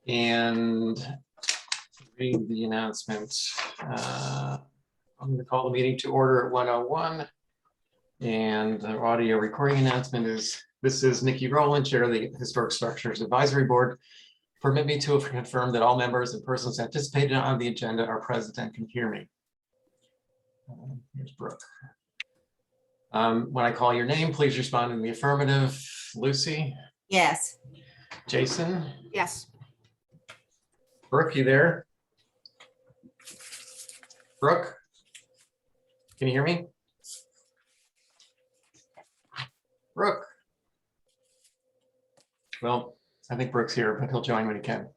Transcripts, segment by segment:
And read the announcement. I'm going to call the meeting to order at 1:01. And the audio recording announcement is, this is Nikki Rowland, Chair of the Historic Structures Advisory Board. Permit me to confirm that all members and persons anticipated on the agenda are present and can hear me. Here's Brooke. When I call your name, please respond in the affirmative. Lucy? Yes. Jason? Yes. Brooke, you there? Brooke? Can you hear me? Brooke? Well, I think Brooke's here, but he'll join when he can.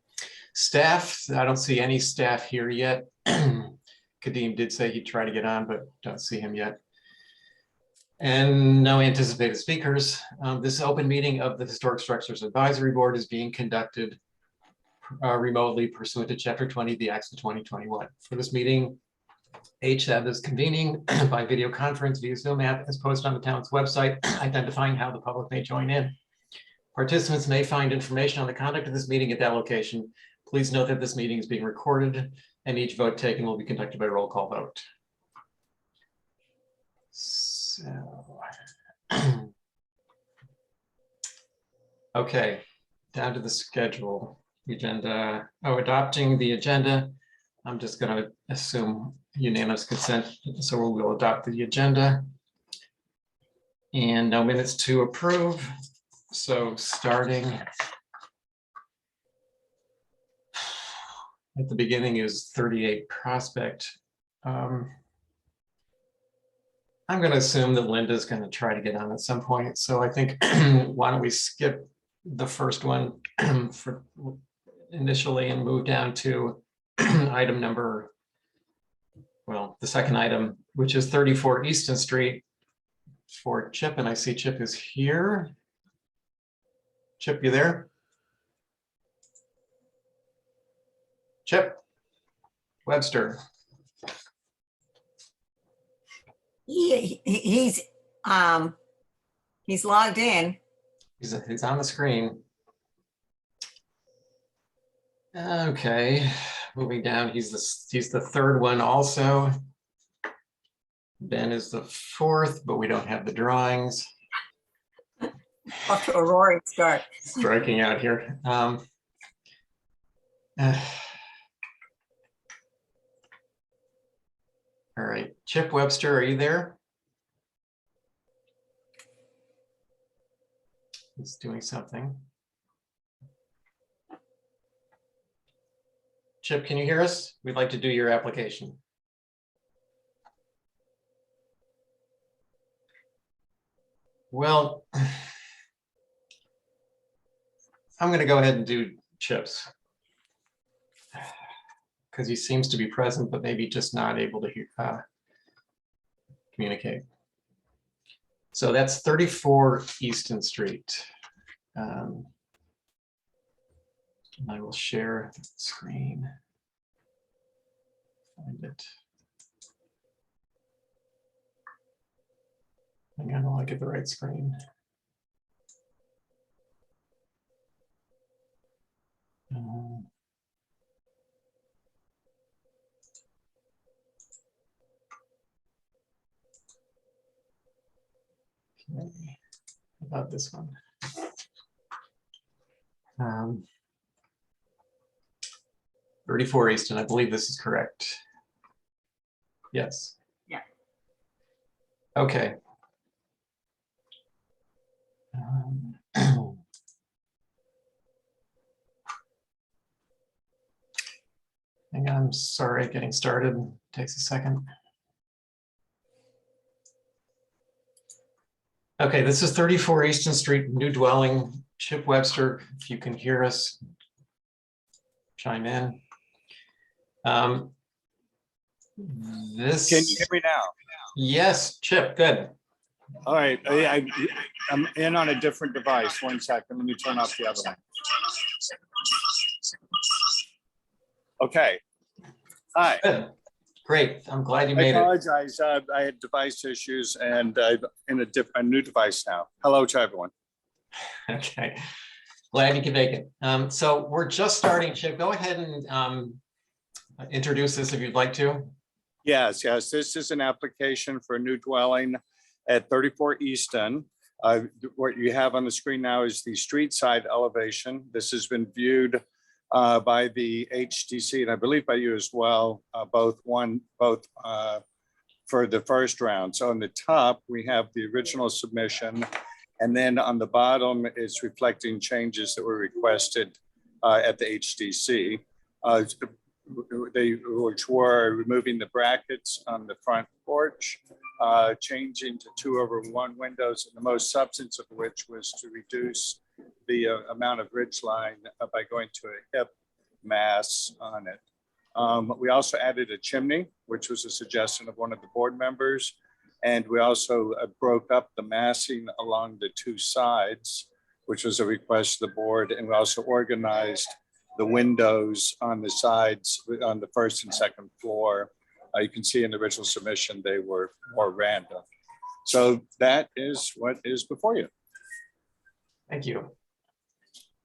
Staff, I don't see any staff here yet. Kadeem did say he'd try to get on, but don't see him yet. And no anticipated speakers. This open meeting of the Historic Structures Advisory Board is being conducted remotely pursuant to Chapter 20 of the Acts of 2021. For this meeting, HSAB is convening by video conference via Zoom app as posted on the town's website, identifying how the public may join in. Participants may find information on the conduct of this meeting at that location. Please note that this meeting is being recorded and each vote taken will be conducted by roll call vote. So, okay, down to the schedule. Agenda, adopting the agenda. I'm just going to assume unanimous consent, so we'll adopt the agenda. And no minutes to approve. So starting at the beginning is 38 Prospect. I'm going to assume that Linda's going to try to get on at some point. So I think why don't we skip the first one for initially and move down to item number, well, the second item, which is 34 Easton Street for Chip. And I see Chip is here. Chip, you there? Chip Webster. He's logged in. He's on the screen. Okay, moving down, he's the third one also. Ben is the fourth, but we don't have the drawings. Off to a roaring start. Striking out here. All right, Chip Webster, are you there? He's doing something. Chip, can you hear us? We'd like to do your application. Well, I'm going to go ahead and do Chip's because he seems to be present, but maybe just not able to hear, communicate. So that's 34 Easton Street. I will share the screen. Find it. Hang on, I'll get the right screen. Okay, how about this one? 34 Easton, I believe this is correct. Yes. Yeah. Okay. Hang on, I'm sorry, getting started takes a second. Okay, this is 34 Easton Street, new dwelling. Chip Webster, if you can hear us, chime in. This. Can you hear me now? Yes, Chip, good. All right, I'm in on a different device. 1 second, let me turn off the other one. Okay. Hi. Good. Great. I'm glad you I made it. apologize. I had device issues and I'm in a new device now. Hello to everyone. Okay. Glad you can make it. So we're just starting, Chip. Go ahead and introduce this if you'd like to. Yes, this is an application for a new dwelling at 34 Easton. What you have on the screen now is the street side elevation. This has been viewed by the HTC, and I believe by you as well, both for the first round. So on the top, we have the original submission, and then on the bottom, it's reflecting changes that were requested at the HTC. Which were removing the brackets on the front porch, changing to 2/1 windows, and the most substance of which was to reduce the amount of ridge line by going to a hip mass on it. We also added a chimney, which was a suggestion of one of the board members. And we also broke up the massing along the two sides, which was a request of the board. And we also organized the windows on the sides on the first and second floor. You can see in the original submission, they were more random. So that is what is before you. Thank you.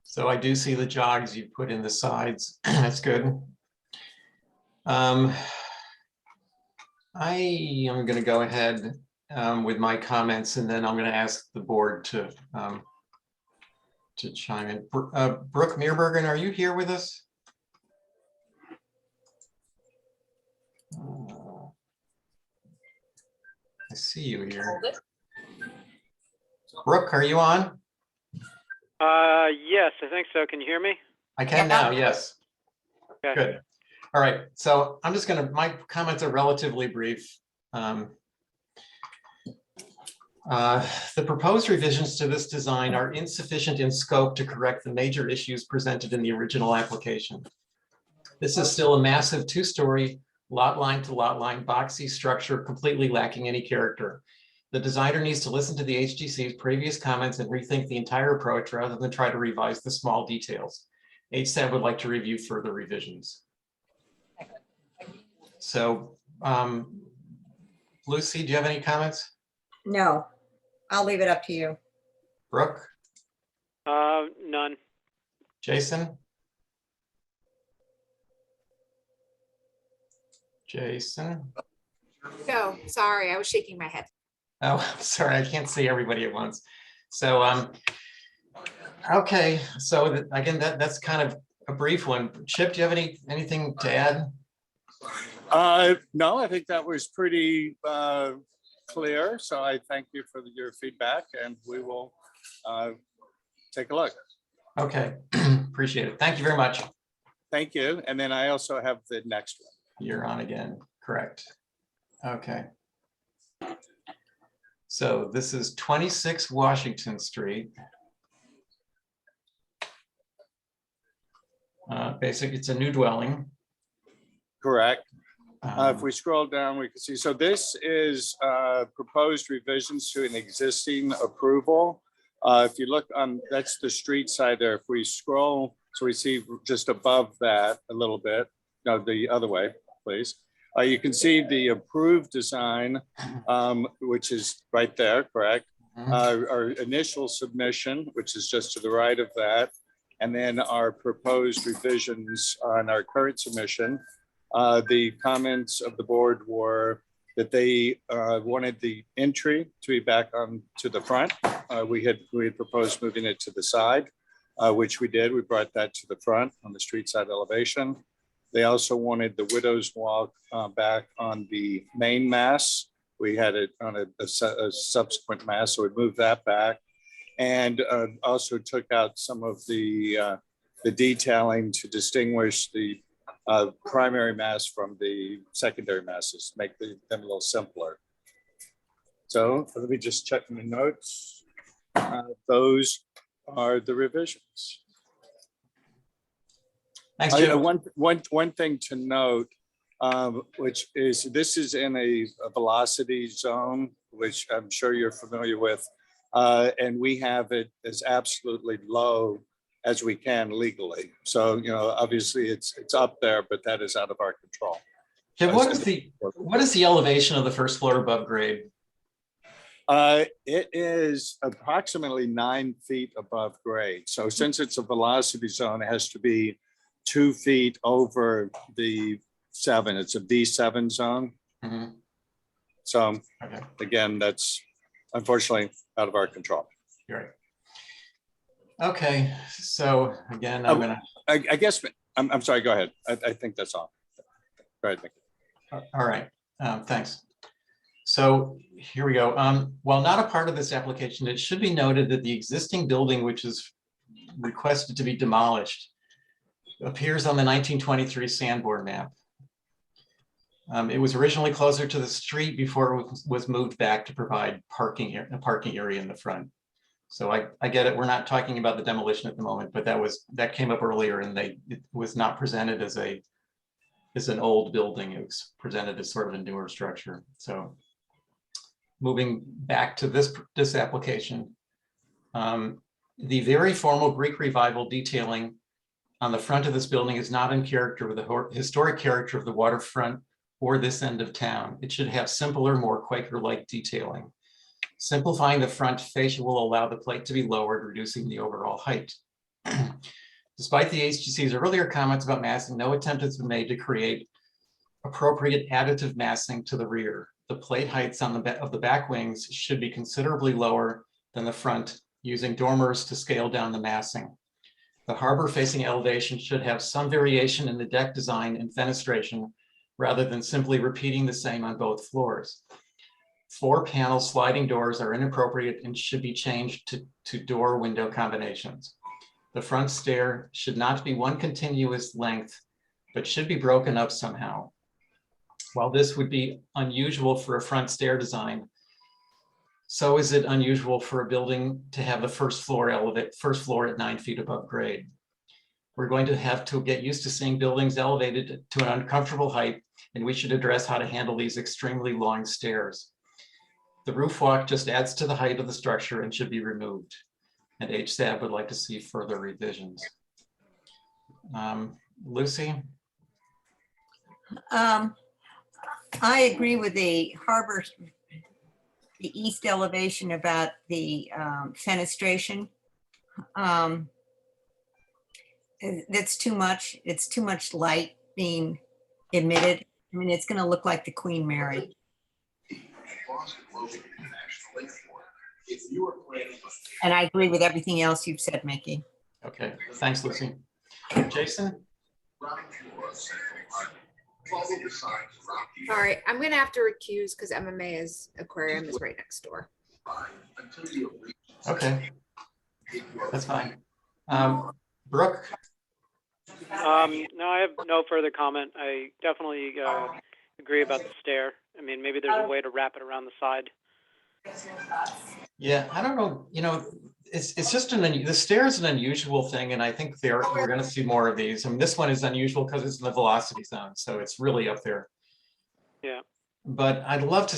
So I do see the jogs you put in the sides. That's good. I am going to go ahead with my comments, and then I'm going to ask the board to chime in. Brooke Meerbergen, are you here with us? I see you here. Brooke, are you on? Yes, I think so. Can you hear me? I can now, yes. Okay. Good. All right, so I'm just my comments are relatively brief. The proposed revisions to this design are insufficient in scope to correct the major issues presented in the original application. This is still a massive two-story lot line to lot line boxy structure completely lacking any character. The designer needs to listen to the HGC's previous comments and rethink the entire approach rather than try to revise the small details. HSAB would like to review further revisions. So, Lucy, do you have any comments? No, I'll leave it up to you. Brooke? None. Jason? Jason? No, sorry, I was shaking my head. Oh, sorry, I can't see everybody at once. So, okay, so again, that's kind of a brief one. Chip, do you have anything to add? No, I think that was pretty clear. So I thank you for your feedback, and we will take a look. Okay, appreciate it. Thank you very much. Thank you. And then I also have the next one. You're on again, correct. Okay. So this is 26 Washington Street. Basically, it's a new dwelling. Correct. If we scroll down, we can see, so this is proposed revisions to an existing approval. If you look on, that's the street side there. If we scroll, so we see just above that a little bit, no, the other way, please. You can see the approved design, which is right there, correct? Our initial submission, which is just to the right of that. And then our proposed revisions on our current submission. The comments of the board were that they wanted the entry to be back on to the front. We had proposed moving it to the side, which we did. We brought that to the front on the street side elevation. They also wanted the widow's walk back on the main mass. We had it on a subsequent mass, so we moved that back, and also took out some of the detailing to distinguish the primary mass from the secondary masses, make them a little simpler. So let me just check my notes. Those are the revisions. Thanks, Jim. One thing to note, which is this is in a velocity zone, which I'm sure you're familiar with, and we have it as absolutely low as we can legally. So, you know, obviously it's up there, but that is out of our control. Jim, what is the elevation of the first floor above grade? It is approximately 9 feet above grade. So since it's a velocity zone, it has to be 2 feet over the 7. It's a D7 zone. Mhm. So Okay, again, that's unfortunately out of our control. you're right. Okay, so again, I'm gonna, I guess, I'm sorry, go ahead. I think that's all. Go ahead, Mickey. all right, thanks. So here we go. While not a part of this application, it should be noted that the existing building, which is requested to be demolished, appears on the 1923 Sanborn map. It was originally closer to the street before it was moved back to provide a parking area in the front. So I get it. We're not talking about the demolition at the moment, but that came up earlier, and it was not presented as an old building. It was presented as sort of a newer structure. So moving back to this application, the very formal Greek Revival detailing on the front of this building is not in character with the historic character of the waterfront or this end of town. It should have simpler, more Quaker-like detailing. Simplifying the front fascia will allow the plate to be lowered, reducing the overall height. Despite the HGC's earlier comments about massing, no attempt has been made to create appropriate additive massing to the rear. The plate heights of the back wings should be considerably lower than the front, using dormers to scale down the massing. The harbor facing elevation should have some variation in the deck design and fenestration, rather than simply repeating the same on both floors. 4-panel sliding doors are inappropriate and should be changed to door window combinations. The front stair should not be one continuous length, but should be broken up somehow. While this would be unusual for a front stair design, so is it unusual for a building to have the first floor at 9 feet above grade. We're going to have to get used to seeing buildings elevated to an uncomfortable height, and we should address how to handle these extremely long stairs. The roof walk just adds to the height of the structure and should be removed. And HSAB would like to see further revisions. Lucy? I agree with the harbor, the east elevation about the fenestration. That's too much. It's too much light being emitted. I mean, it's going to look like the Queen Mary. And I agree with everything else you've said, Mickey. Okay, thanks, Lucy. Jason? Sorry, I'm gonna have to recuse because MMA's aquarium is right next door. Okay, that's fine. Brooke? No, I have no further comment. I definitely agree about the stair. I mean, maybe there's a way to wrap it around the side. Yeah, I don't know, it's just the stair is an unusual thing, and I think we're going to see more of these. I mean, this one is unusual because it's in the velocity zone, so it's really up there. Yeah. But I'd love to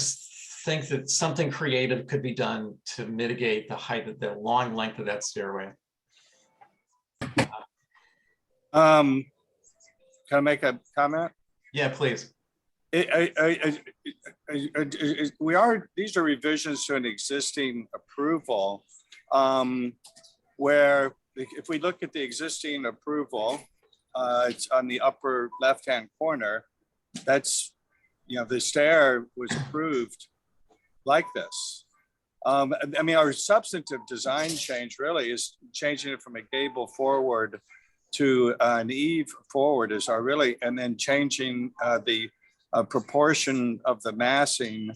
think that something creative could be done to mitigate the height of the long length of that stairway. Can I make a comment? Yeah, please. These are revisions to an existing approval, where if we look at the existing approval, it's on the upper left-hand corner. That's, the stair was approved like this. I mean, our substantive design change really is changing it from a gable forward to an eave forward is our really, and then changing the proportion of the massing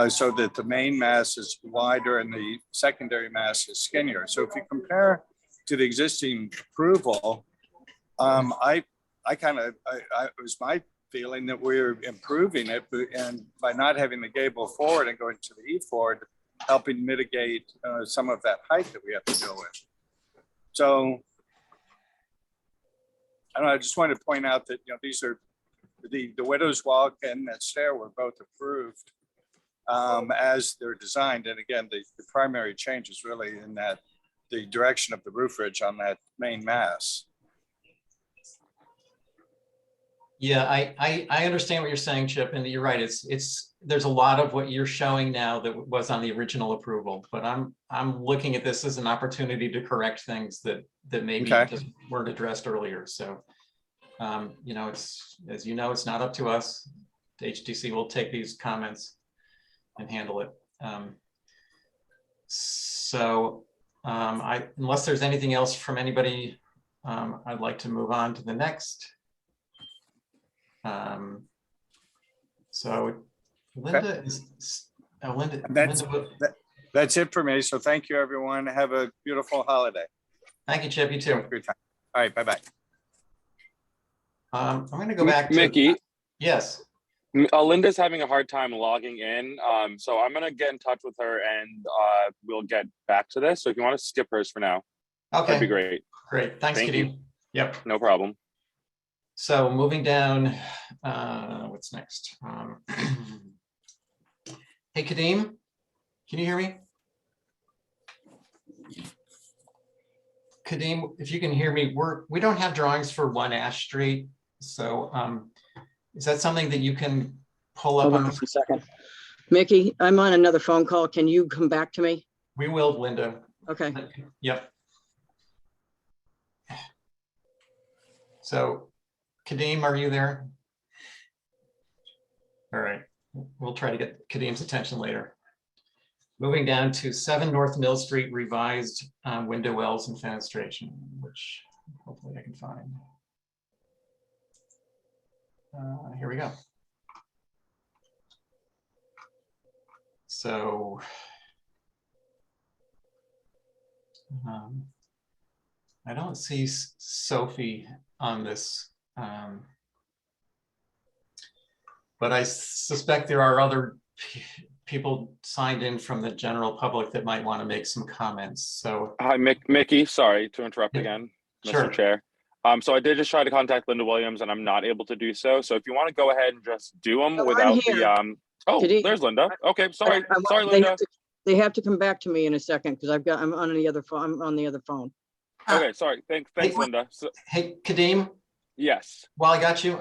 so that the main mass is wider and the secondary mass is skinnier. So if you compare to the existing approval, it was my feeling that we're improving it, and by not having the gable forward and going to the eave forward, helping mitigate some of that height that we have to deal with. So I don't know, I just wanted to point out that, these are the widow's walk and that stair were both approved as they're designed. And again, the primary change is really in that the direction of the roof ridge on that main mass. Yeah, I understand what you're saying, Chip, and you're right. There's a lot of what you're showing now that was on the original approval, but I'm looking at this as an opportunity to correct things that maybe Okay. just weren't addressed earlier. So, you know, as you know, it's not up to us. The HTC will take these comments and handle it. Unless there's anything else from anybody, I'd like to move on to the next. So Linda is, Linda. That's it for me. So thank you, everyone. Have a beautiful holiday. Thank you, Chip. You too. Thanks for your time. All right. Bye-bye. I'm going to go back to Mickey. Yes. Linda's having a hard time logging in. So I'm going to get in touch with her and we'll get back to this. So if you want to skip hers for now, Okay. that'd be great. Great. Thanks, Thank Kadeem. you. Yep. No problem. So moving down, what's next? Hey, Kadeem, can you hear me? Kadeem, if you can hear me, we don't have drawings for 1 Ash Street. So is that something that you can pull up? Hold on a second. Mickey, I'm on another phone call. Can you come back to me? We will, Linda. Okay. Yep. So Kadeem, are you there? All right, we'll try to get Kadeem's attention later. Moving down to 7 North Mill Street, revised window wells and fenestration, which hopefully I can find. Here we go. So I don't see Sophie on this, but I suspect there are other people signed in from the general public that might want to make some comments. So Hi, Mickey. Sorry to interrupt again, sure. Mr. Chair. So I did just try to contact Linda Williams and I'm not able to do so. So if you want to go ahead and just do them without the there's Linda. Okay, sorry. Sorry, Linda. They have to come back to me in a second because I'm on the other phone. I'm on the other phone. Okay, sorry. Thanks, Linda. So, hey, Kadeem. Yes. While I got you,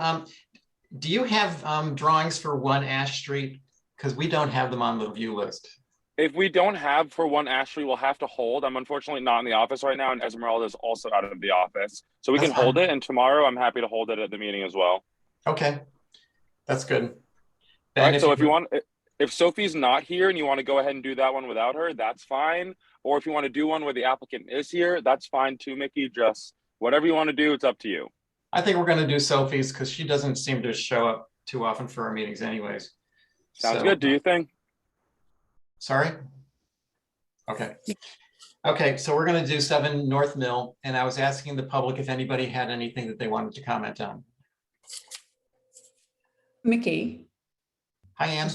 do you have drawings for 1 Ash Street? Because we don't have them on the view list. If we don't have for 1 Ash Street, we'll have to hold. I'm unfortunately not in the office right now, and Esmeralda is also out of the office. So we can hold it, and tomorrow I'm happy to hold it at the meeting as well. Okay, that's good. All right, so if Sophie's not here and you want to go ahead and do that one without her, that's fine. Or if you want to do one where the applicant is here, that's fine too, Mickey. Just whatever you want to do, it's up to you. I think we're going to do Sophie's because she doesn't seem to show up too often for our meetings anyways. Sounds good. Do you think? Sorry? Okay. Okay, so we're going to do 7 North Mill, and I was asking the public if anybody had anything that they wanted to comment on. Mickey. Hi, Ann.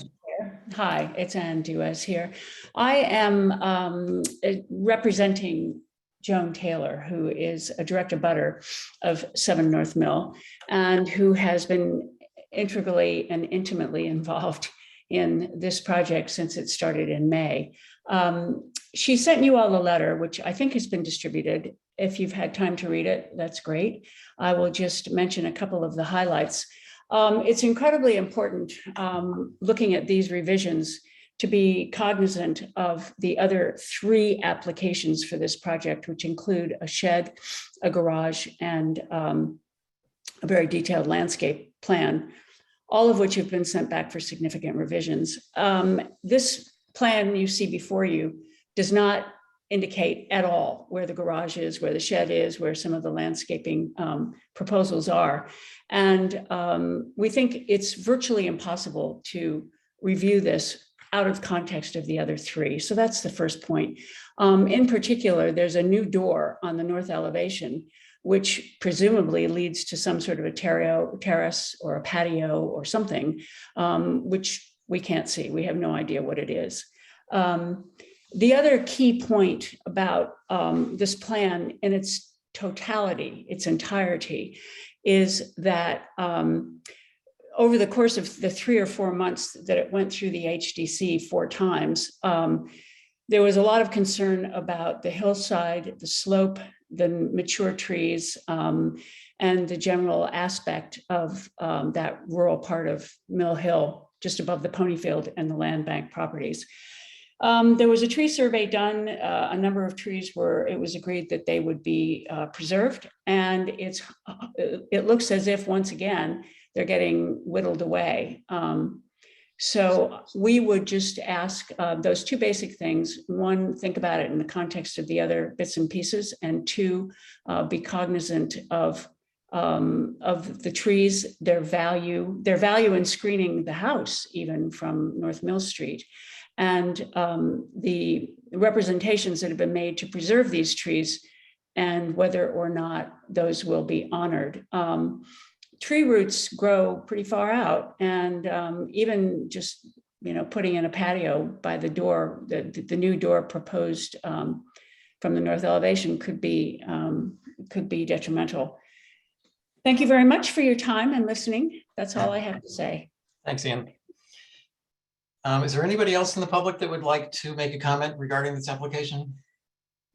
Hi, it's Ann Duez here. I am representing Joan Taylor, who is a direct abutter of 7 North Mill and who has been integrally and intimately involved in this project since it started in May. She sent you all a letter, which I think has been distributed. If you've had time to read it, that's great. I will just mention a couple of the highlights. It's incredibly important looking at these revisions to be cognizant of the other 3 applications for this project, which include a shed, a garage, and a very detailed landscape plan, all of which have been sent back for significant revisions. This plan you see before you does not indicate at all where the garage is, where the shed is, where some of the landscaping proposals are. And we think it's virtually impossible to review this out of context of the other 3. So that's the first point. In particular, there's a new door on the north elevation, which presumably leads to some sort of a terrace or a patio or something, which we can't see. We have no idea what it is. The other key point about this plan in its totality, its entirety, is that over the course of the 3 or 4 months that it went through the HDC 4 times, there was a lot of concern about the hillside, the slope, the mature trees, and the general aspect of that rural part of Mill Hill, just above the Ponyfield and the land bank properties. There was a tree survey done. A number of trees it was agreed that they would be preserved. And it looks as if, once again, they're getting whittled away. So we would just ask those two basic things. One, think about it in the context of the other bits and pieces. And two, be cognizant of the trees, their value in screening the house, even from North Mill Street. And the representations that have been made to preserve these trees and whether or not those will be honored. Tree roots grow pretty far out, and even just putting in a patio by the door, the new door proposed from the north elevation could be detrimental. Thank you very much for your time and listening. That's all I have to say. Thanks, Ian. Is there anybody else in the public that would like to make a comment regarding this application?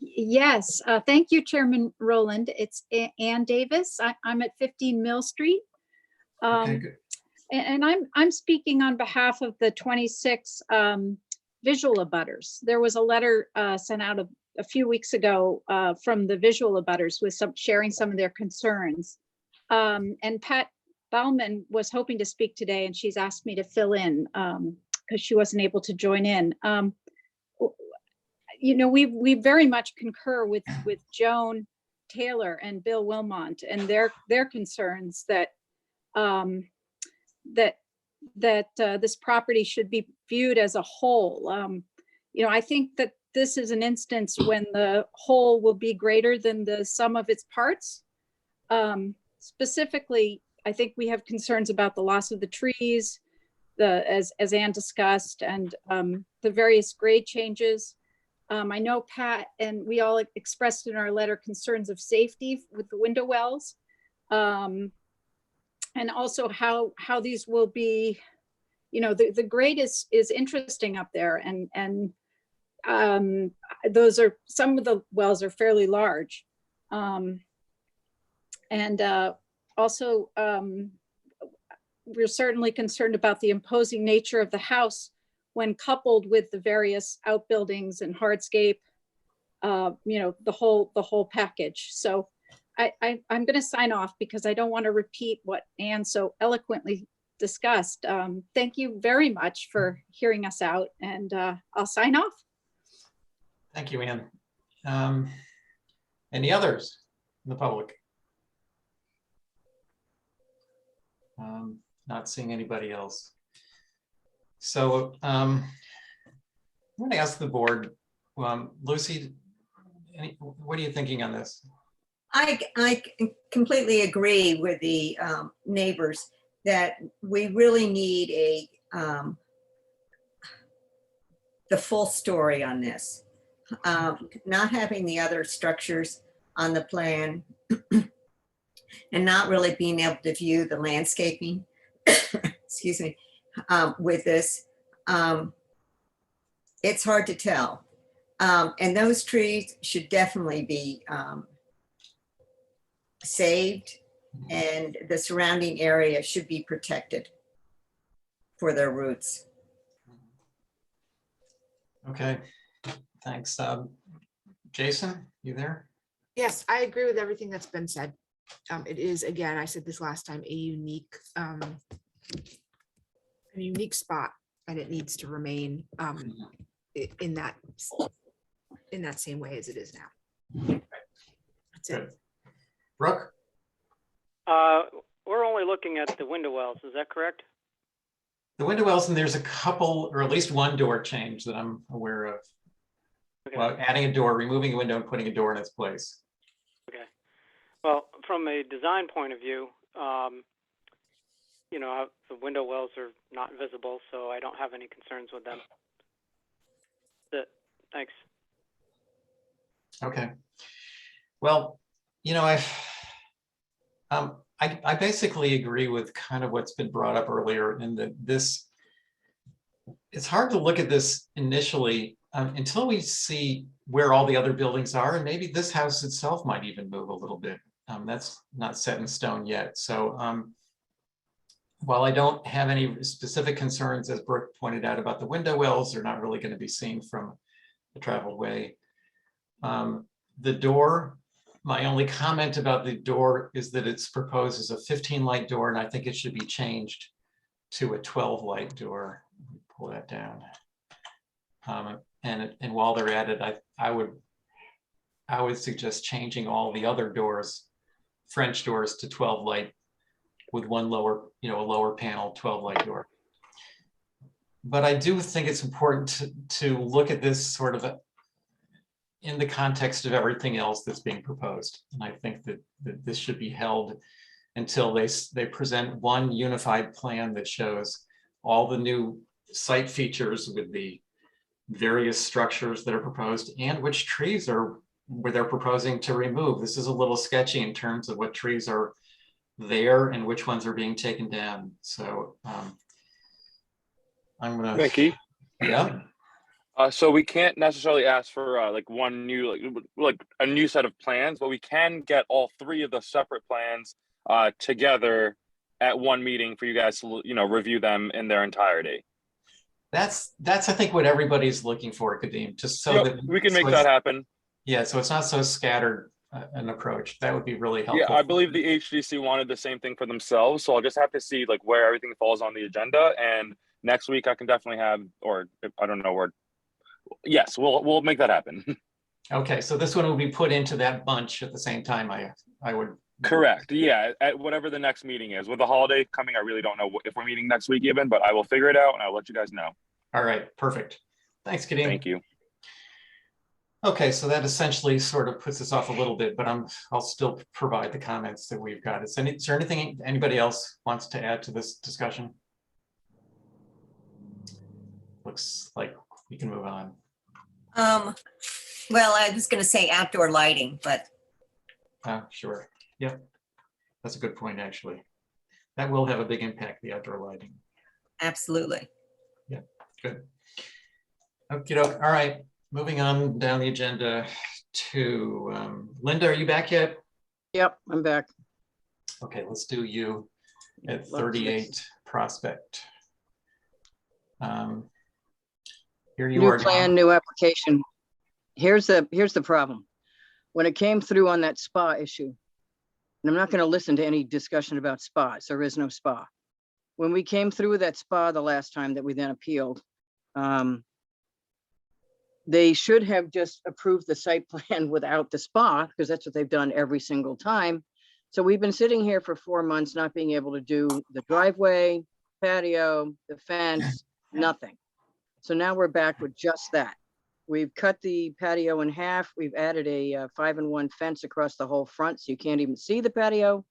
Yes, thank you, Chairman Rowland. It's Ann Davis. I'm at 15 Mill Street. Okay, good. And I'm speaking on behalf of the 26 visual abutters. There was a letter sent out a few weeks ago from the visual abutters with sharing some of their concerns. And Pat Bauman was hoping to speak today, and she's asked me to fill in because she wasn't able to join in. We very much concur with Joan Taylor and Bill Wilmont and their concerns that this property should be viewed as a whole. I think that this is an instance when the whole will be greater than the sum of its parts. Specifically, I think we have concerns about the loss of the trees, as Ann discussed, and the various grade changes. I know Pat and we all expressed in our letter concerns of safety with the window wells, and also how these will be, the grade is interesting up there, and those are, some of the wells are fairly large, and also we're certainly concerned about the imposing nature of the house when coupled with the various outbuildings and hardscape, the whole package. So I'm going to sign off because I don't want to repeat what Ann so eloquently discussed. Thank you very much for hearing us out, and I'll sign off. Thank you, Ann. Any others in the public? Not seeing anybody else. So I'm going to ask the board, Lucy, what are you thinking on this? I completely agree with the neighbors that we really need the full story on this. Not having the other structures on the plan and not really being able to view the landscaping, excuse me, with this, it's hard to tell. And those trees should definitely be saved, and the surrounding area should be protected for their roots. Okay, thanks. Jason, you there? Yes, I agree with everything that's been said. It is, again, I said this last time, a unique spot, and it needs to remain in that same way as it is now. That's it. Good. Brooke? We're only looking at the window wells, is that correct? The window wells, and there's a couple, or at least one door change that I'm aware of. Okay. Well, adding a door, removing a window, and putting a door in its place. Okay. Well, from a design point of view, the window wells are not visible, so I don't have any concerns with them. That's it. Thanks. Okay. Well, I basically agree with kind of what's been brought up earlier in that it's hard to look at this initially until we see where all the other buildings are, and maybe this house itself might even move a little bit. That's not set in stone yet. So while I don't have any specific concerns, as Brooke pointed out about the window wells, they're not really going to be seen from the traveled way. The door, my only comment about the door is that it's proposed as a 15 light door, and I think it should be changed to a 12 light door. Let me pull that down. And while they're at it, I would suggest changing all the other doors, French doors, to 12 light with one lower, a lower panel 12 light door. But I do think it's important to look at this sort of in the context of everything else that's being proposed. And I think that this should be held until they present one unified plan that shows all the new site features with the various structures that are proposed and which trees are where they're proposing to remove. This is a little sketchy in terms of what trees are there and which ones are being taken down. So I'm gonna. Mickey. Yeah. So we can't necessarily ask for like one new, like a new set of plans, but we can get all three of the separate plans together at one meeting for you guys to, review them in their entirety. That's I think what everybody's looking for, Kadeem, just so that we can make that happen. Yeah, so it's not so scattered an approach. That would be really helpful. Yeah, I believe the HDC wanted the same thing for themselves, so I'll just have to see like where everything falls on the agenda, and next week I can definitely have, or I don't know where. Yes, we'll make that happen. Okay, so this one will be put into that bunch at the same time. I would. Correct. Yeah, at whatever the next meeting is. With the holiday coming, I really don't know if we're meeting next week even, but I will figure it out and I'll let you guys know. All right, perfect. Thanks, Kadeem. Thank you. Okay, so that essentially sort of puts us off a little bit, but I'll still provide the comments that we've got. Is there anything anybody else wants to add to this discussion? Looks like we can move on. Well, I was going to say outdoor lighting, but. Sure. Yep. That's a good point, actually. That will have a big impact, the outdoor lighting. Absolutely. Yeah, good. Okay, all right. Moving on down the agenda to Linda, are you back yet? Yep, I'm back. Okay, let's do you at 38 Prospect. Here you are. New plan, new application. Here's the problem. When it came through on that spa issue, and I'm not going to listen to any discussion about spas. There is no spa. When we came through with that spa the last time that we then appealed, they should have just approved the site plan without the spa, because that's what they've done every single time. So we've been sitting here for 4 months, not being able to do the driveway, patio, the fence, nothing. So now we're back with just that. We've cut the patio in half. We've added a 5-in-1 fence across the whole front, so you can't even see the patio.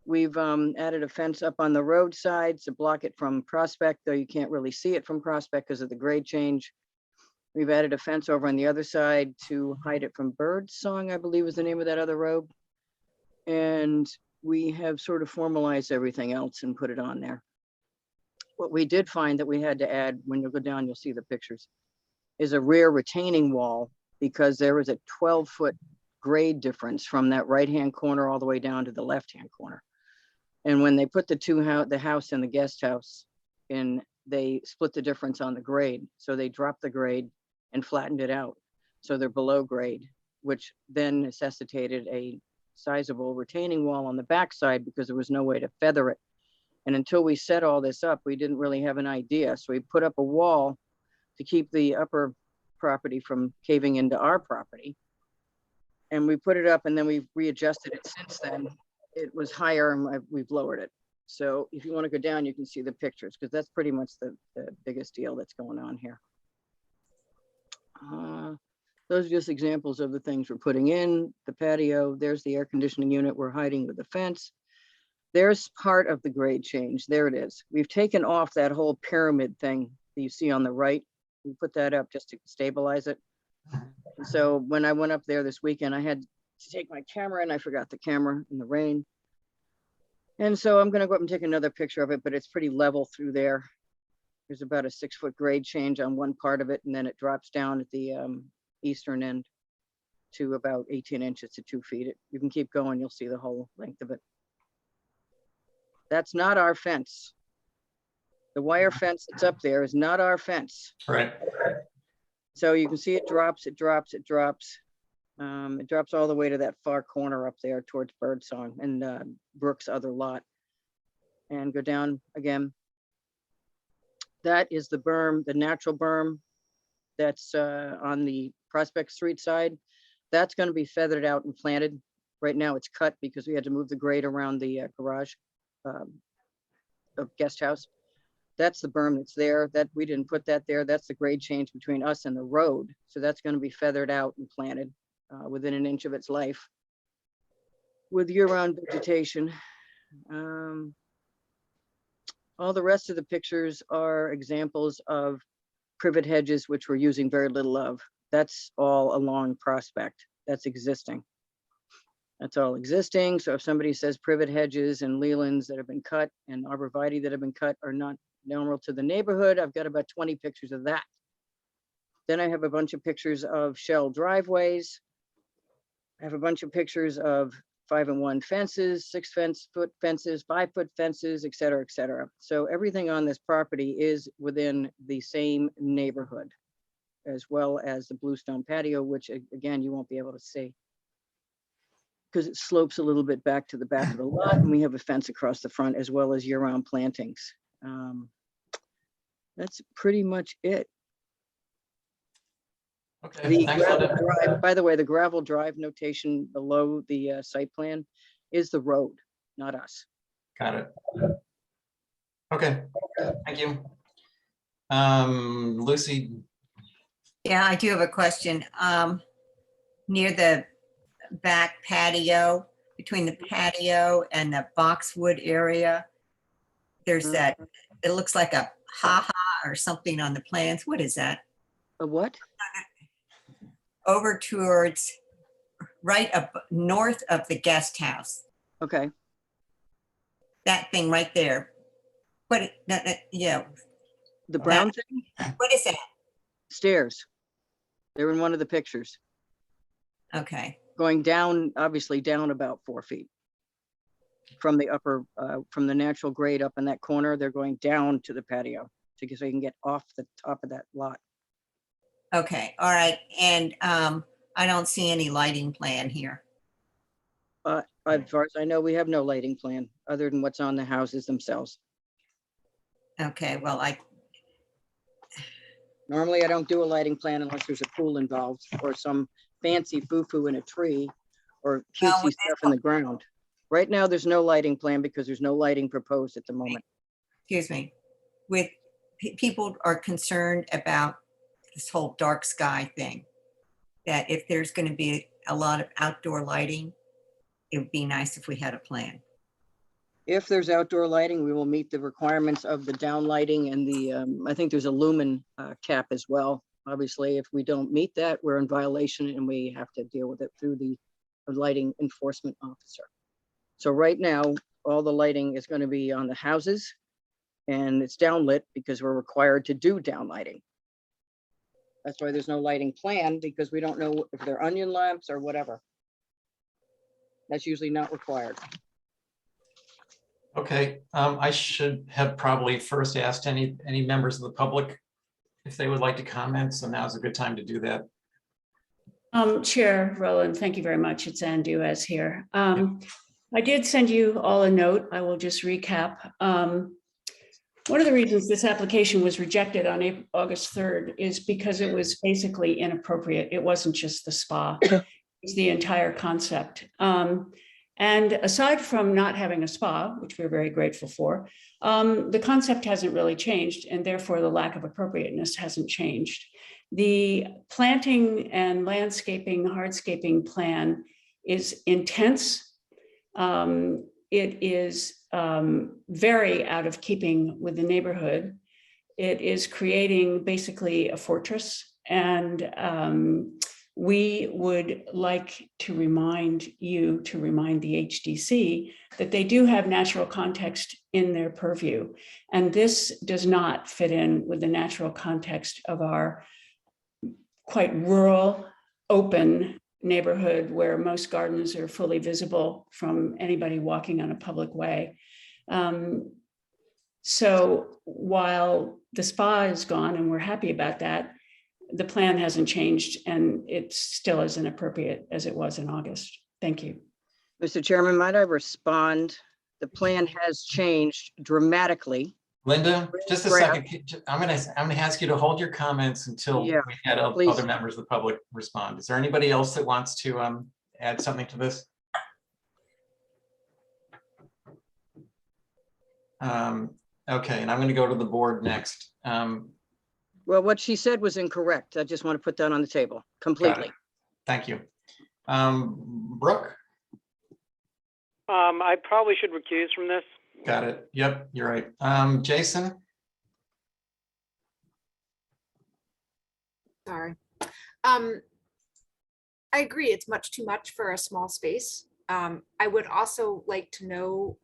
We've added a fence up on the roadside to block it from Prospect, though you can't really see it from Prospect because of the grade change. We've added a fence over on the other side to hide it from Birdsong, I believe is the name of that other road. And we have sort of formalized everything else and put it on there. What we did find that we had to add, when you go down, you'll see the pictures, is a rear retaining wall, because there was a 12-foot grade difference from that right-hand corner all the way down to the left-hand corner. And when they put the house and the guest house in, they split the difference on the grade. So they dropped the grade and flattened it out. So they're below grade, which then necessitated a sizable retaining wall on the backside because there was no way to feather it. And until we set all this up, we didn't really have an idea. So we put up a wall to keep the upper property from caving into our property. And we put it up and then we've readjusted it since then. It was higher and we've lowered it. So if you want to go down, you can see the pictures, because that's pretty much the biggest deal that's going on here. Those are just examples of the things we're putting in. The patio, there's the air conditioning unit we're hiding with the fence. There's part of the grade change. There it is. We've taken off that whole pyramid thing that you see on the right. We put that up just to stabilize it. And so when I went up there this weekend, I had to take my camera and I forgot the camera in the rain. And so I'm going to go up and take another picture of it, but it's pretty level through there. There's about a 6-foot grade change on one part of it, and then it drops down at the eastern end to about 18 inches to 2 feet. You can keep going, you'll see the whole length of it. That's not our fence. The wire fence that's up there is not our fence. Right. So you can see it drops, it drops, it drops. It drops all the way to that far corner up there towards Birdsong and Brooks' other lot. And go down again. That is the berm, the natural berm that's on the Prospect Street side. That's going to be feathered out and planted. Right now it's cut because we had to move the grade around the garage of guest house. That's the berm that's there. That we didn't put that there. That's the grade change between us and the road. So that's going to be feathered out and planted within an inch of its life with year-round vegetation. All the rest of the pictures are examples of privet hedges, which we're using very little of. That's all along Prospect. That's existing. That's all existing. So if somebody says privet hedges and lelands that have been cut and arborvitae that have been cut are not normal to the neighborhood, I've got about 20 pictures of that. Then I have a bunch of pictures of shell driveways. I have a bunch of pictures of 5-in-1 fences, 6-foot fences, 5-foot fences, et cetera, et cetera. So everything on this property is within the same neighborhood, as well as the bluestone patio, which again, you won't be able to see because it slopes a little bit back to the back of the lot, and we have a fence across the front as well as year-round plantings. That's pretty much it. Okay. The Thanks, gravel Linda. drive, by the way, the gravel drive notation below the site plan is the road, not us. Got it. Okay. Thank you. Lucy. Yeah, I do have a question. Near the back patio, between the patio and the boxwood area, there's that, it looks like a ha-ha or something on the plans. What is that? A what? Over towards, right up north of the guest house. Okay. That thing right there. What, yeah, The brown thing? what is that? Stairs. They're in one of the pictures. Okay, Going down, obviously down about 4 feet. From the upper, from the natural grade up in that corner, they're going down to the patio so you can get off the top of that lot. okay, all right. And I don't see any lighting plan here. As far as I know, we have no lighting plan other than what's on the houses themselves. Okay, well, Normally, I don't do a lighting plan unless there's a pool involved or some fancy foo-foo in a tree or cutesy stuff in the ground. Right now, there's no lighting plan because there's no lighting proposed at the moment. excuse me, with people are concerned about this whole dark sky thing, that if there's going to be a lot of outdoor lighting, it would be nice if we had a plan. If there's outdoor lighting, we will meet the requirements of the down lighting and the, I think there's a lumen cap as well. Obviously, if we don't meet that, we're in violation and we have to deal with it through the lighting enforcement officer. So right now, all the lighting is going to be on the houses and it's downlit because we're required to do down lighting. That's why there's no lighting plan, because we don't know if they're onion lamps or whatever. That's usually not required. Okay, I should have probably first asked any members of the public if they would like to comment. So now's a good time to do that. Chair Rowland, thank you very much. It's Ann Duez here. I did send you all a note. I will just recap. One of the reasons this application was rejected on August 3rd is because it was basically inappropriate. It wasn't just the spa, it's the entire concept. And aside from not having a spa, which we're very grateful for, the concept hasn't really changed, and therefore the lack of appropriateness hasn't changed. The planting and landscaping, hardscaping plan is intense. It is very out of keeping with the neighborhood. It is creating basically a fortress, and we would like to remind you, to remind the HDC, that they do have natural context in their purview. And this does not fit in with the natural context of our quite rural, open neighborhood where most gardens are fully visible from anybody walking on a public way. So while the spa is gone and we're happy about that, the plan hasn't changed and it still as inappropriate as it was in August. Thank you. Mr. Chairman, might I respond? The plan has changed dramatically. Linda, just a Grant. second. I'm gonna ask you to hold your comments until Yeah, we had please. other members of the public respond. Is there anybody else that wants to add something to this? Okay, and I'm gonna go to the board next. Well, what she said was incorrect. I just want to put that on the table completely. Thank you. Brooke? I probably should recuse from this. Got it. Yep, you're right. Jason? Sorry. I agree, it's much too much for a small space. I would also like to know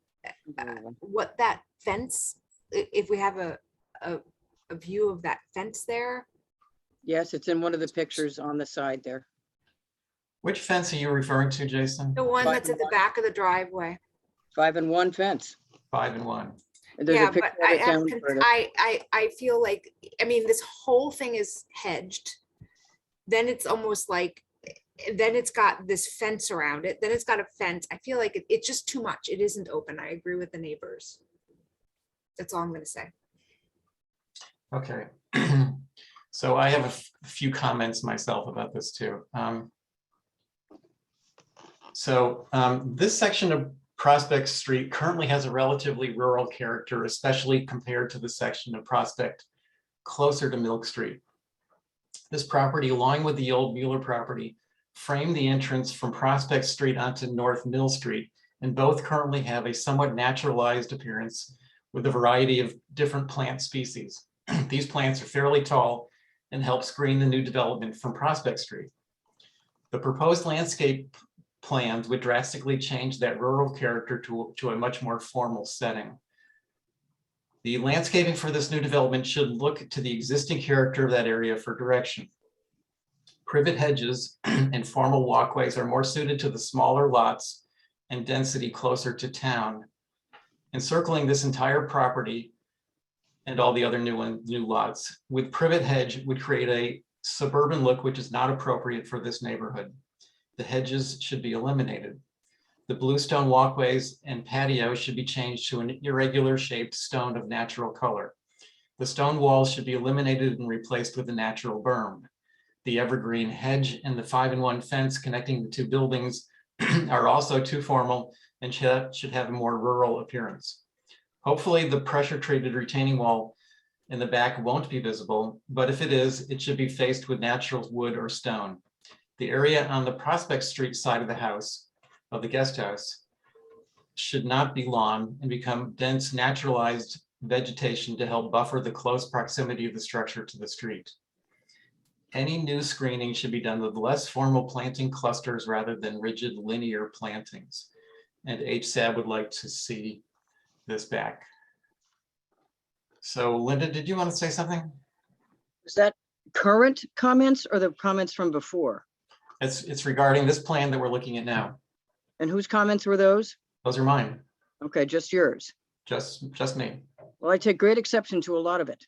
what that fence, if we have a view of that fence there. Yes, it's in one of the pictures on the side there. Which fence are you referring to, Jason? The one that's at the back of the driveway. 5-in-1 fence. 5-in-1. And there's Yeah, a picture but of it down further. I feel like, I mean, this whole thing is hedged. Then it's almost like, then it's got this fence around it. Then it's got a fence. I feel like it's just too much. It isn't open. I agree with the neighbors. That's all I'm gonna say. Okay. So I have a few comments myself about this too. This section of Prospect Street currently has a relatively rural character, especially compared to the section of Prospect closer to Milk Street. This property, along with the old Mueller property, frame the entrance from Prospect Street onto North Mill Street, and both currently have a somewhat naturalized appearance with a variety of different plant species. These plants are fairly tall and help screen the new development from Prospect Street. The proposed landscape plans would drastically change that rural character to a much more formal setting. The landscaping for this new development should look to the existing character of that area for direction. Privet hedges and formal walkways are more suited to the smaller lots and density closer to town. Encircling this entire property and all the other new lots with privet hedge would create a suburban look which is not appropriate for this neighborhood. The hedges should be eliminated. The bluestone walkways and patio should be changed to an irregular shaped stone of natural color. The stone walls should be eliminated and replaced with a natural berm. The evergreen hedge and the 5-in-1 fence connecting the two buildings are also too formal and should have a more rural appearance. Hopefully the pressure treated retaining wall in the back won't be visible, but if it is, it should be faced with natural wood or stone. The area on the Prospect Street side of the house, of the guest house, should not be lawn and become dense naturalized vegetation to help buffer the close proximity of the structure to the street. Any new screening should be done with less formal planting clusters rather than rigid linear plantings. And HSAB would like to see this back. So Linda, did you want to say something? Is that current comments or the comments from before? It's regarding this plan that we're looking at now. And whose comments were those? Those are mine, Okay, just yours. just me. Well, I take great exception to a lot of it.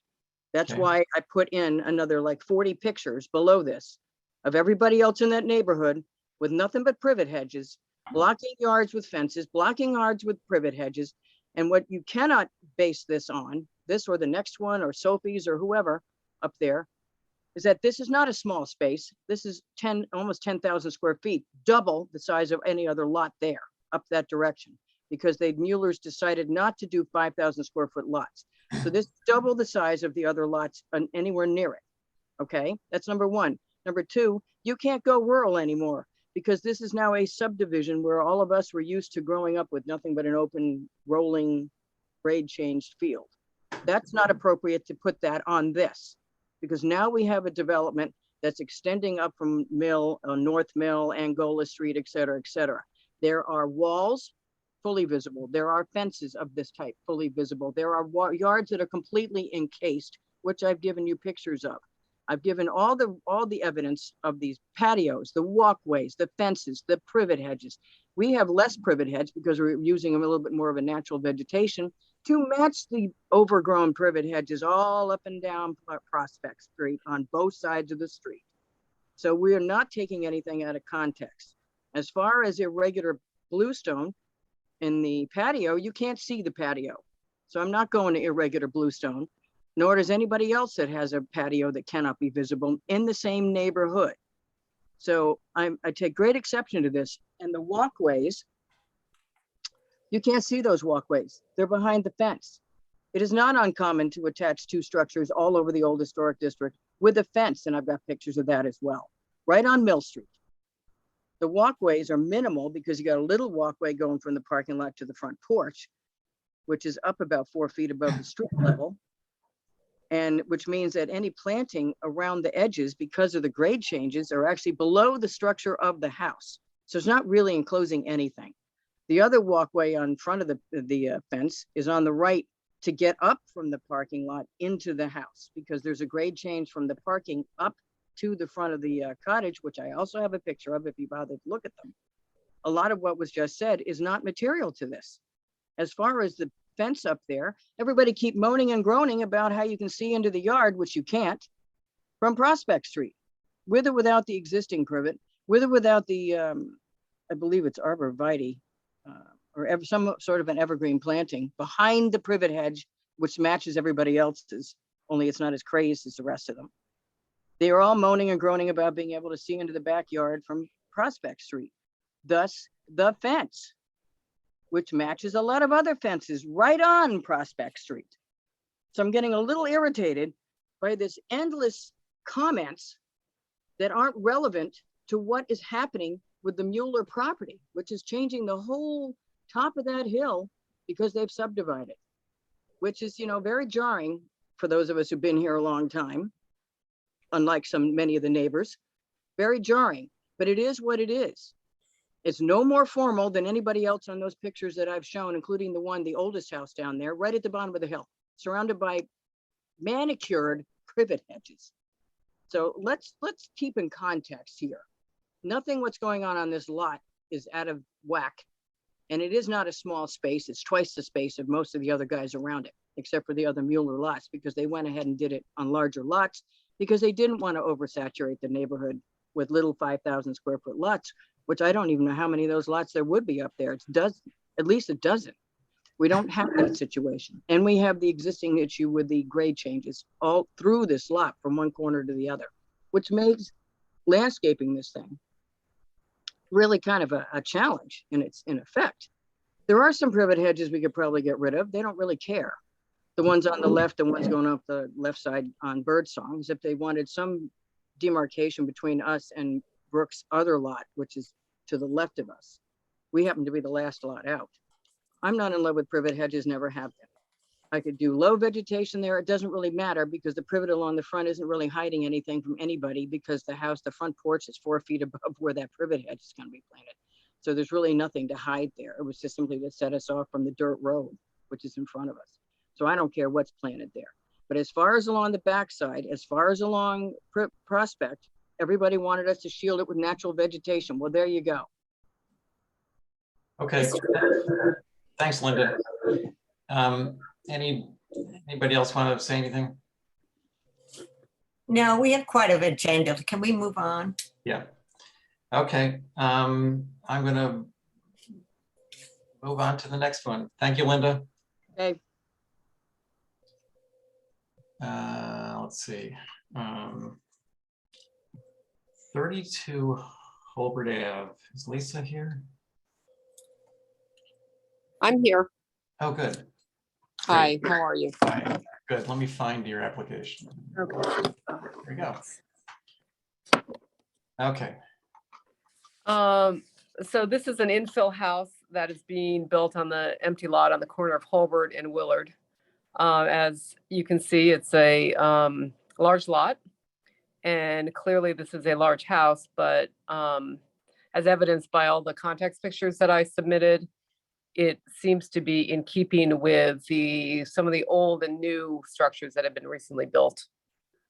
That's Okay. why I put in another like 40 pictures below this of everybody else in that neighborhood with nothing but privet hedges, blocking yards with fences, blocking yards with privet hedges. And what you cannot base this on, this or the next one or Sophie's or whoever up there, is that this is not a small space. This is almost 10,000 square feet, double the size of any other lot there up that direction, because Mueller's decided not to do 5,000 square foot lots. So this is double the size of the other lots anywhere near it. Okay, that's number one. Number two, you can't go rural anymore because this is now a subdivision where all of us were used to growing up with nothing but an open, rolling, grade changed field. That's not appropriate to put that on this, because now we have a development that's extending up from Mill, North Mill, Angola Street, et cetera, et cetera. There are walls fully visible. There are fences of this type fully visible. There are yards that are completely encased, which I've given you pictures of. I've given all the evidence of these patios, the walkways, the fences, the privet hedges. We have less privet hedge because we're using a little bit more of a natural vegetation to match the overgrown privet hedges all up and down Prospect Street on both sides of the street. So we are not taking anything out of context. As far as irregular bluestone in the patio, you can't see the patio. So I'm not going to irregular bluestone, nor does anybody else that has a patio that cannot be visible in the same neighborhood. So I take great exception to this. And the walkways, you can't see those walkways. They're behind the fence. It is not uncommon to attach two structures all over the old historic district with a fence, and I've got pictures of that as well, right on Mill Street. The walkways are minimal because you got a little walkway going from the parking lot to the front porch, which is up about 4 feet above the street level. And which means that any planting around the edges, because of the grade changes, are actually below the structure of the house. So it's not really enclosing anything. The other walkway on front of the fence is on the right to get up from the parking lot into the house, because there's a grade change from the parking up to the front of the cottage, which I also have a picture of if you bother to look at them. A lot of what was just said is not material to this. As far as the fence up there, everybody keep moaning and groaning about how you can see into the yard, which you can't, from Prospect Street, with or without the existing privet, with or without the, I believe it's arborvitae, or some sort of an evergreen planting behind the privet hedge, which matches everybody else's, only it's not as crazed as the rest of them. They are all moaning and groaning about being able to see into the backyard from Prospect Street. Thus, the fence, which matches a lot of other fences right on Prospect Street. So I'm getting a little irritated by this endless comments that aren't relevant to what is happening with the Mueller property, which is changing the whole top of that hill because they've subdivided, which is, very jarring for those of us who've been here a long time, unlike many of the neighbors, very jarring, but it is what it is. It's no more formal than anybody else on those pictures that I've shown, including the oldest house down there, right at the bottom of the hill, surrounded by manicured privet hedges. So let's keep in context here. Nothing what's going on this lot is out of whack. And it is not a small space. It's twice the space of most of the other guys around it, except for the other Mueller lots, because they went ahead and did it on larger lots because they didn't want to oversaturate the neighborhood with little 5,000 square foot lots, which I don't even know how many of those lots there would be up there. It's at least a dozen. We don't have that situation. And we have the existing issue with the grade changes all through this lot from one corner to the other, which makes landscaping this thing really kind of a challenge in effect. There are some privet hedges we could probably get rid of. They don't really care. The ones on the left, the ones going up the left side on Birdsong, if they wanted some demarcation between us and Brooks' other lot, which is to the left of us. We happen to be the last lot out. I'm not in love with privet hedges, never have been. I could do low vegetation there. It doesn't really matter because the privet along the front isn't really hiding anything from anybody because the front porch is 4 feet above where that privet hedge is going to be planted. So there's really nothing to hide there. It was just simply to set us off from the dirt road, which is in front of us. So I don't care what's planted there. But as far as along the backside, as far as along Prospect, everybody wanted us to shield it with natural vegetation. Well, there you go. Okay. Thanks, Linda. Anybody else want to say anything? No, we have quite an agenda. Can we move on? Yeah. Okay. I'm going to move on to the next one. Thank you, Linda. Okay. Let's see. 32 Holbert Ave. Is Lisa here? I'm here. Oh, good. Hi, Great. how are you? Hi. Good. Let me find your application. Okay. There we go. Okay. So this is an infill house that is being built on the empty lot on the corner of Holbert and Willard. As you can see, it's a large lot. And clearly this is a large house, but as evidenced by all the context pictures that I submitted, it seems to be in keeping with some of the old and new structures that have been recently built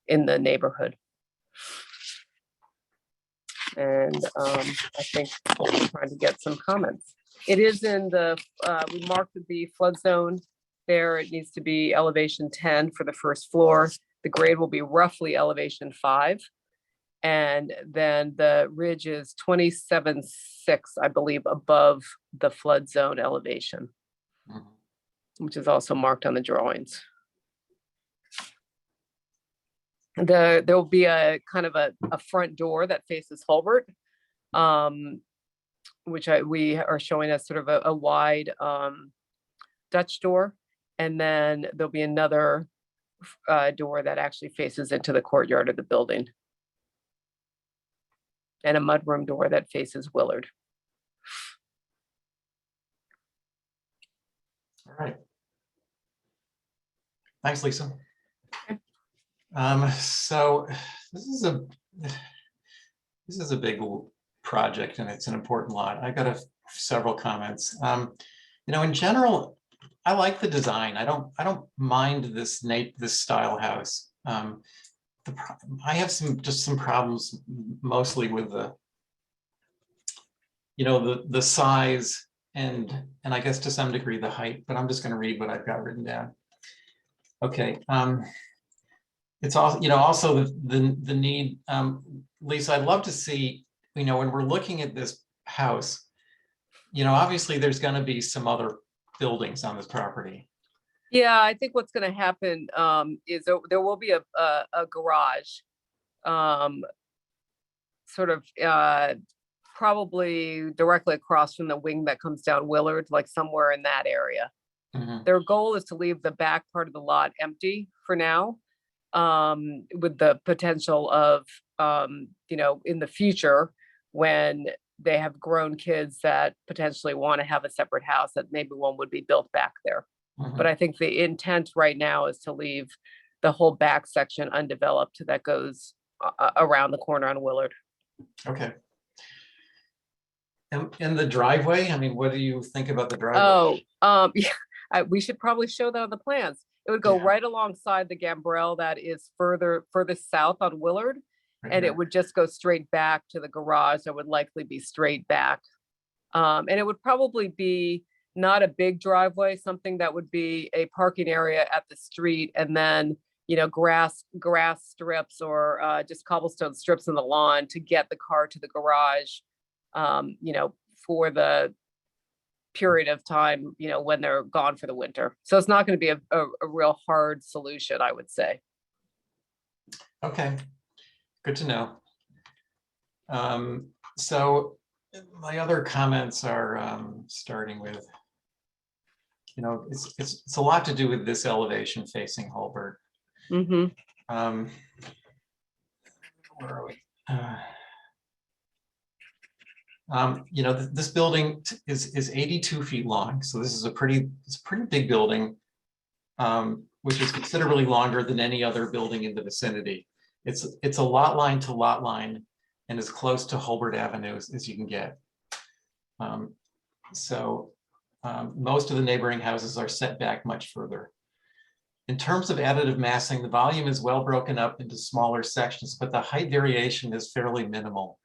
in the neighborhood. And I think we're trying to get some comments. It is in the, we marked the flood zone there. It needs to be elevation 10 for the first floor. The grade will be roughly elevation 5. And then the ridge is 27.6, I believe, above the flood zone elevation, which is also marked on the drawings. There will be a kind of a front door that faces Hulbert, which we are showing as sort of a wide Dutch door. And then there'll be another door that actually faces into the courtyard of the building. And a mudroom door that faces Willard. All right. Thanks, Lisa. Okay. So this is a big project and it's an important lot. I got several comments. In general, I like the design. I don't mind this style house. I have some problems mostly with the size and I guess to some degree the height, but I'm just going to read what I've got written down. Okay. It's also the need, Lisa, I'd love to see, when we're looking at this house, obviously there's going to be some other buildings on this property. Yeah, I think what's going to happen is there will be a garage, sort of probably directly across from the wing that comes down Willard, like somewhere in that area. Mhm. Their goal is to leave the back part of the lot empty for now, with the potential of, in the future, when they have grown kids that potentially want to have a separate house, that maybe one would be built back there. Mhm. But I think the intent right now is to leave the whole back section undeveloped that goes around the corner on Willard. Okay. And the driveway, what do you think about the driveway? Yeah, we should probably show that on the plans. It would go Yeah. right alongside the gambrel that is furthest south on Willard, Right and here. it would just go straight back to the garage. That would likely be straight back. And it would probably be not a big driveway, something that would be a parking area at the street, and then, grass strips or just cobblestone strips in the lawn to get the car to the garage, for the period of time, when they're gone for the winter. So it's not going to be a real hard solution, I would say. Okay, good to know. So my other comments are starting with, it's a lot to do with this elevation facing Hulbert. Mm-hmm. Where are we? This building is 82 feet long, so this is a pretty big building, which is considerably longer than any other building in the vicinity. It's a lot line to lot line and as close to Hulbert Avenue as you can get. Most of the neighboring houses are set back much further. In terms of additive massing, the volume is well broken up into smaller sections, but the height variation is fairly minimal.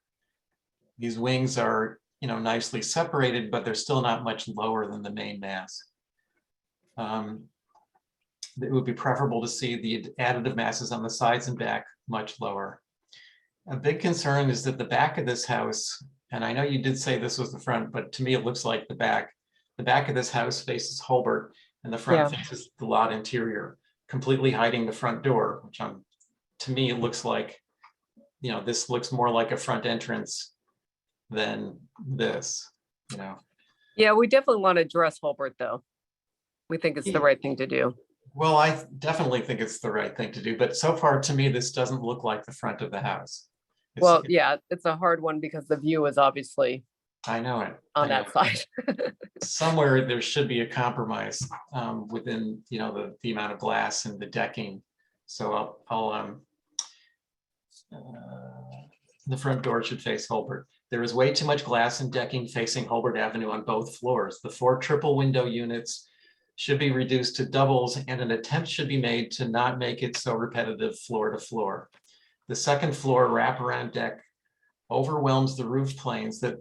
These wings are, nicely separated, but they're still not much lower than the main mass. It would be preferable to see the additive masses on the sides and back much lower. A big concern is that the back of this house, and I know you did say this was the front, but to me it looks like the back of this house faces Hulbert and the front faces the lot interior, completely hiding the front door, which to me it looks like, this looks more like a front entrance than this, Yeah, we definitely want to address Hulbert, though. We think it's the right thing to do. Well, I definitely think it's the right thing to do, but so far to me, this doesn't look like the front of the house. Yeah, it's a hard one because the view is obviously I know it on that side. Somewhere there should be a compromise within, the amount of glass and the decking. So The front door should face Holbert. There is way too much glass and decking facing Holbert Avenue on both floors. The 4 triple window units should be reduced to doubles, and an attempt should be made to not make it so repetitive floor to floor. The second floor wraparound deck overwhelms the roof planes that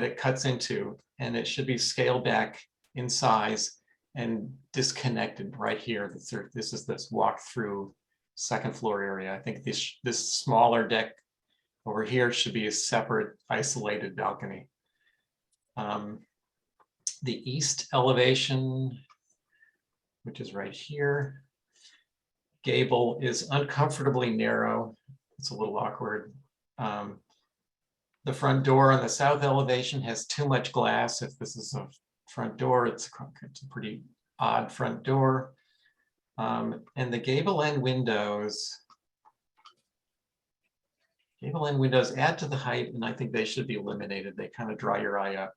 it cuts into, and it should be scaled back in size and disconnected right here. This is this walk-through second floor area. I think this smaller deck over here should be a separate isolated balcony. The east elevation, which is right here, gable is uncomfortably narrow. It's a little awkward. The front door on the south elevation has too much glass. If this is a front door, it's a pretty odd front door. And the gable end windows add to the height, and I think they should be eliminated. They kind of dry your eye up.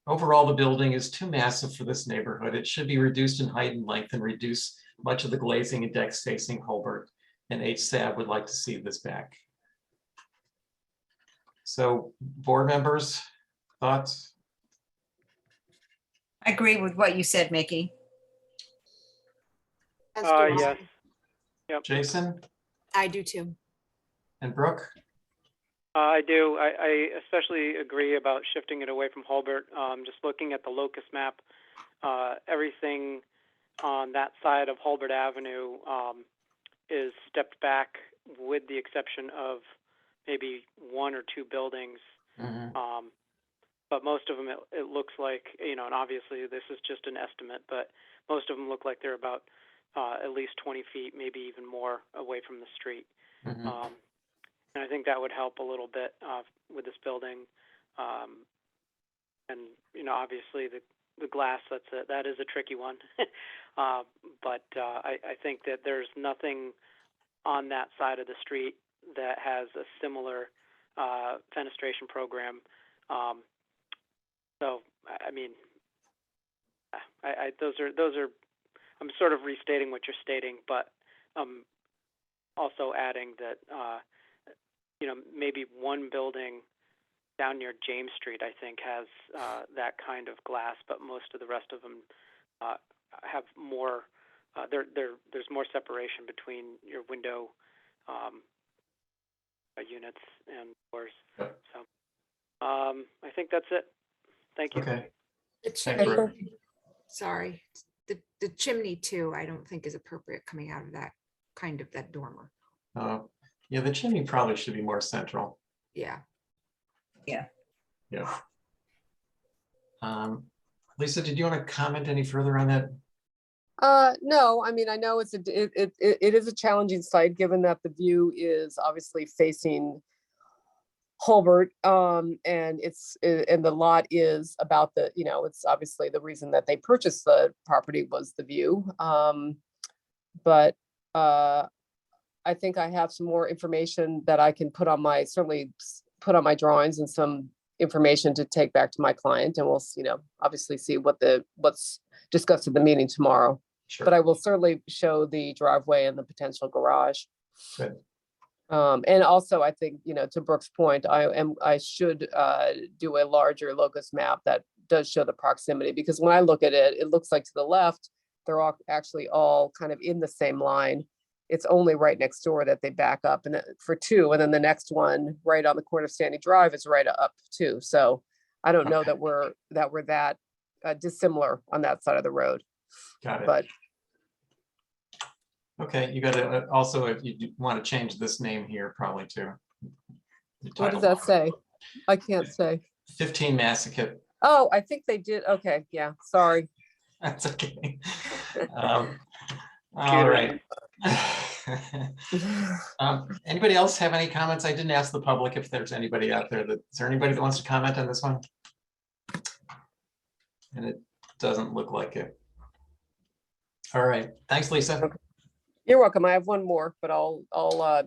Overall, the building is too massive for this neighborhood. It should be reduced in height and length and reduce much of the glazing and decks facing Holbert. And HSAB would like to see this back. So, board members, thoughts? I agree with what you said, Mickey. As do I. Yes. Yep. Jason I do too. and Brooke? I do. I especially agree about shifting it away from Holbert. Just looking at the locus map, everything on that side of Holbert Avenue is stepped back, with the exception of maybe 1 or 2 buildings. But most of them, it looks like, and obviously this is just an estimate, but most of them look like they're about at least 20 feet, maybe even more away from the street. And I think that would help a little bit with this building. And, obviously the glass, that is a tricky one. But I think that there's nothing on that side of the street that has a similar fenestration program. So, I mean, those are, I'm sort of restating what you're stating, but also adding that, maybe one building down near James Street, I think, has that kind of glass, but most of the rest of them have more, there's more separation between your window units and doors. Yep. So I think that's it. Thank you. Okay. The Thanks, chimney, Brooke. sorry, the chimney too, I don't think is appropriate coming out of that kind of that dormer. Yeah, the chimney probably should be more central. Yeah. Yeah. Lisa, did you want to comment any further on that? No, I mean, I know it is a challenging site, given that the view is obviously facing Holbert, and the lot is about it's obviously the reason that they purchased the property was the view. But I think I have some more information that I can certainly put on my drawings, and some information to take back to my client, and we'll, obviously see what's discussed at the meeting tomorrow. Sure. But I will certainly show the driveway and the potential garage. Good. And also, I think, to Brooke's point, I should do a larger locus map that does show the proximity, because when I look at it, it looks like to the left, they're all actually all kind of in the same line. It's only right next door that they back up for 2. And then the next one right on the corner of Sandy Drive is right up too. So I don't know that we're that dissimilar on that side of the road. Got it. But okay, you got to also, if you want to change this name here, probably too. what does that say? I can't say. 15 Massachet. Oh, I think they did. Okay, yeah, sorry. That's okay. All right. Anybody else have any comments? I didn't ask the public if there's anybody out there is there anybody that wants to comment on this one? And it doesn't look like it. All right, thanks, Lisa. Okay. You're welcome. I have one more, but I'll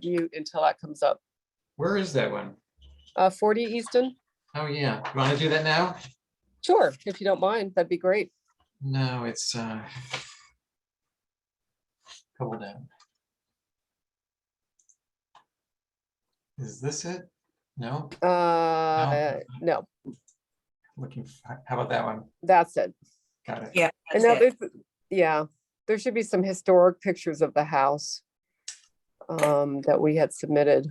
mute until that comes up. Where is that one? 40 Easton. Oh yeah, you want to do that now? Sure, if you don't mind, that'd be great. No, it's couple down. Is this it? No, No, looking, how about that one? that's it. Got it. Yeah, And that's now it. yeah, there should be some historic pictures of the house that we had submitted,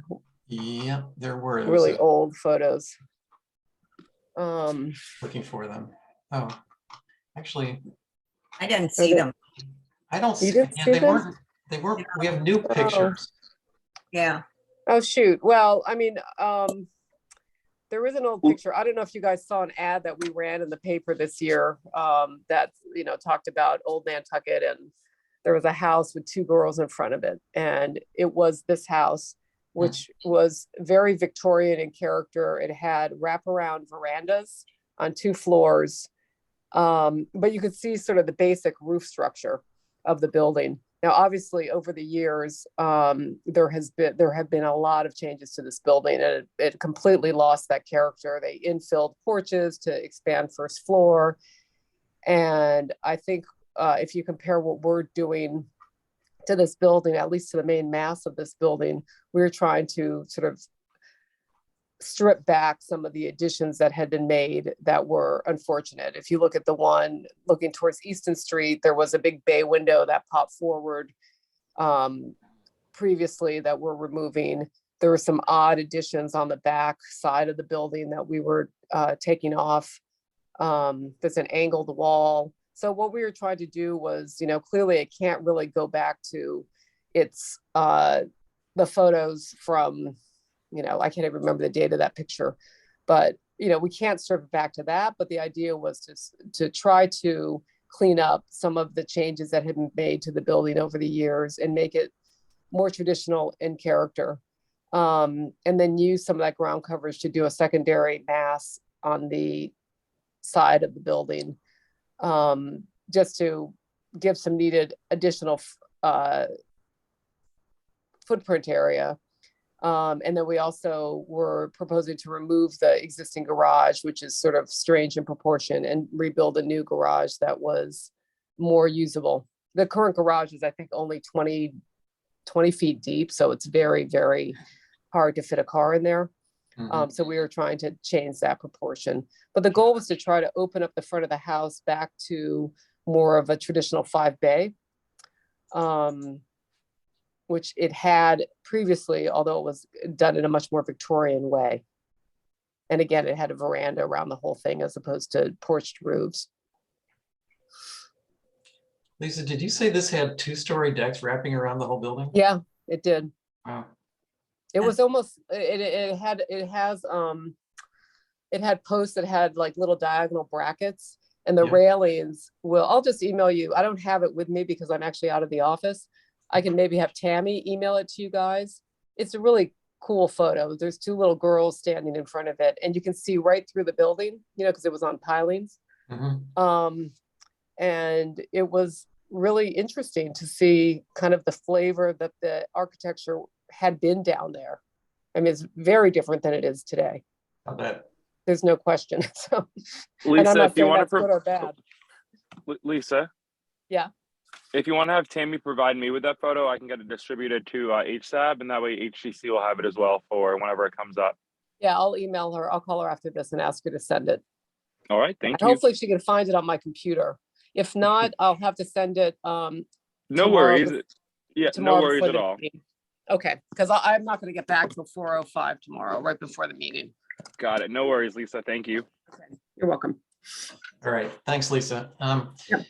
Yeah, there were. There was really old photos. looking for them. Oh, actually, I didn't see they- them. I don't You see, didn't yeah, see they them? weren't, we have new Oh. pictures. Yeah. Oh, shoot. Well, I mean, there is an old picture. I don't know if you guys saw an ad that we ran in the paper this year that, you know, talked about Old Nantucket, and there was a house with two girls in front of it. And it was this house, which was very Victorian in character. It had wraparound verandas on 2 floors. But you could see sort of the basic roof structure of the building. Now, obviously, over the years, there have been a lot of changes to this building, and it completely lost that character. They infilled porches to expand first floor, and I think if you compare what we're doing to this building, at least to the main mass of this building, we're trying to sort of strip back some of the additions that had been made that were unfortunate. If you look at the one looking towards Easton Street, there was a big bay window that popped forward previously that we're removing. There were some odd additions on the back side of the building that we were taking off. There's an angled wall. So what we were trying to do was, you know, clearly it can't really go back to its the photos from, you know, I can't even remember the date of that picture, but, you know, we can't strip it back to that. But the idea was to try to clean up some of the changes that had been made to the building over the years and make it more traditional in character. And then use some of that ground coverage to do a secondary mass on the side of the building, just to give some needed additional footprint area. And then we also were proposing to remove the existing garage, which is sort of strange in proportion, and rebuild a new garage that was more usable. The current garage is, I think, only 20 feet deep. So it's very, very hard to fit a car in there. So we were trying to change that proportion. But the goal was to try to open up the front of the house back to more of a traditional 5-bay. Which it had previously, although it was done in a much more Victorian way. And again, it had a veranda around the whole thing as opposed to porched roofs. Lisa, did you say this had 2-story decks wrapping around the whole building? Yeah, it did. Wow. It was almost, it had posts that had like little diagonal brackets, and the Yeah. railings I'll just email you. I don't have it with me because I'm actually out of the office. I can maybe have Tammy email it to you guys. It's a really cool photo. There's 2 little girls standing in front of it, and you can see right through the building, you know, because it was on pilings. And it was really interesting to see kind of the flavor that the architecture had been down there. I mean, it's very different than it is today. I bet. There's no question. So, and I'm Lisa, not if you saying want that's good or bad. Lisa. Yeah. If you want to have Tammy provide me with that photo, I can get it distributed to HSAB, and that way HCC will have it as well for whenever it comes up. Yeah, I'll email her. I'll call her after this and ask her to send it. All right, thank And you. hopefully she can find it on my computer. If not, I'll have to send it No tomorrow worries. Yeah, no tomorrow worries before at the all. meeting. Okay, because I'm not going to get back till 4:05 tomorrow, right before the meeting. Got it. No worries, Lisa. Thank you. Okay, you're welcome. All right, thanks, Lisa. Yep.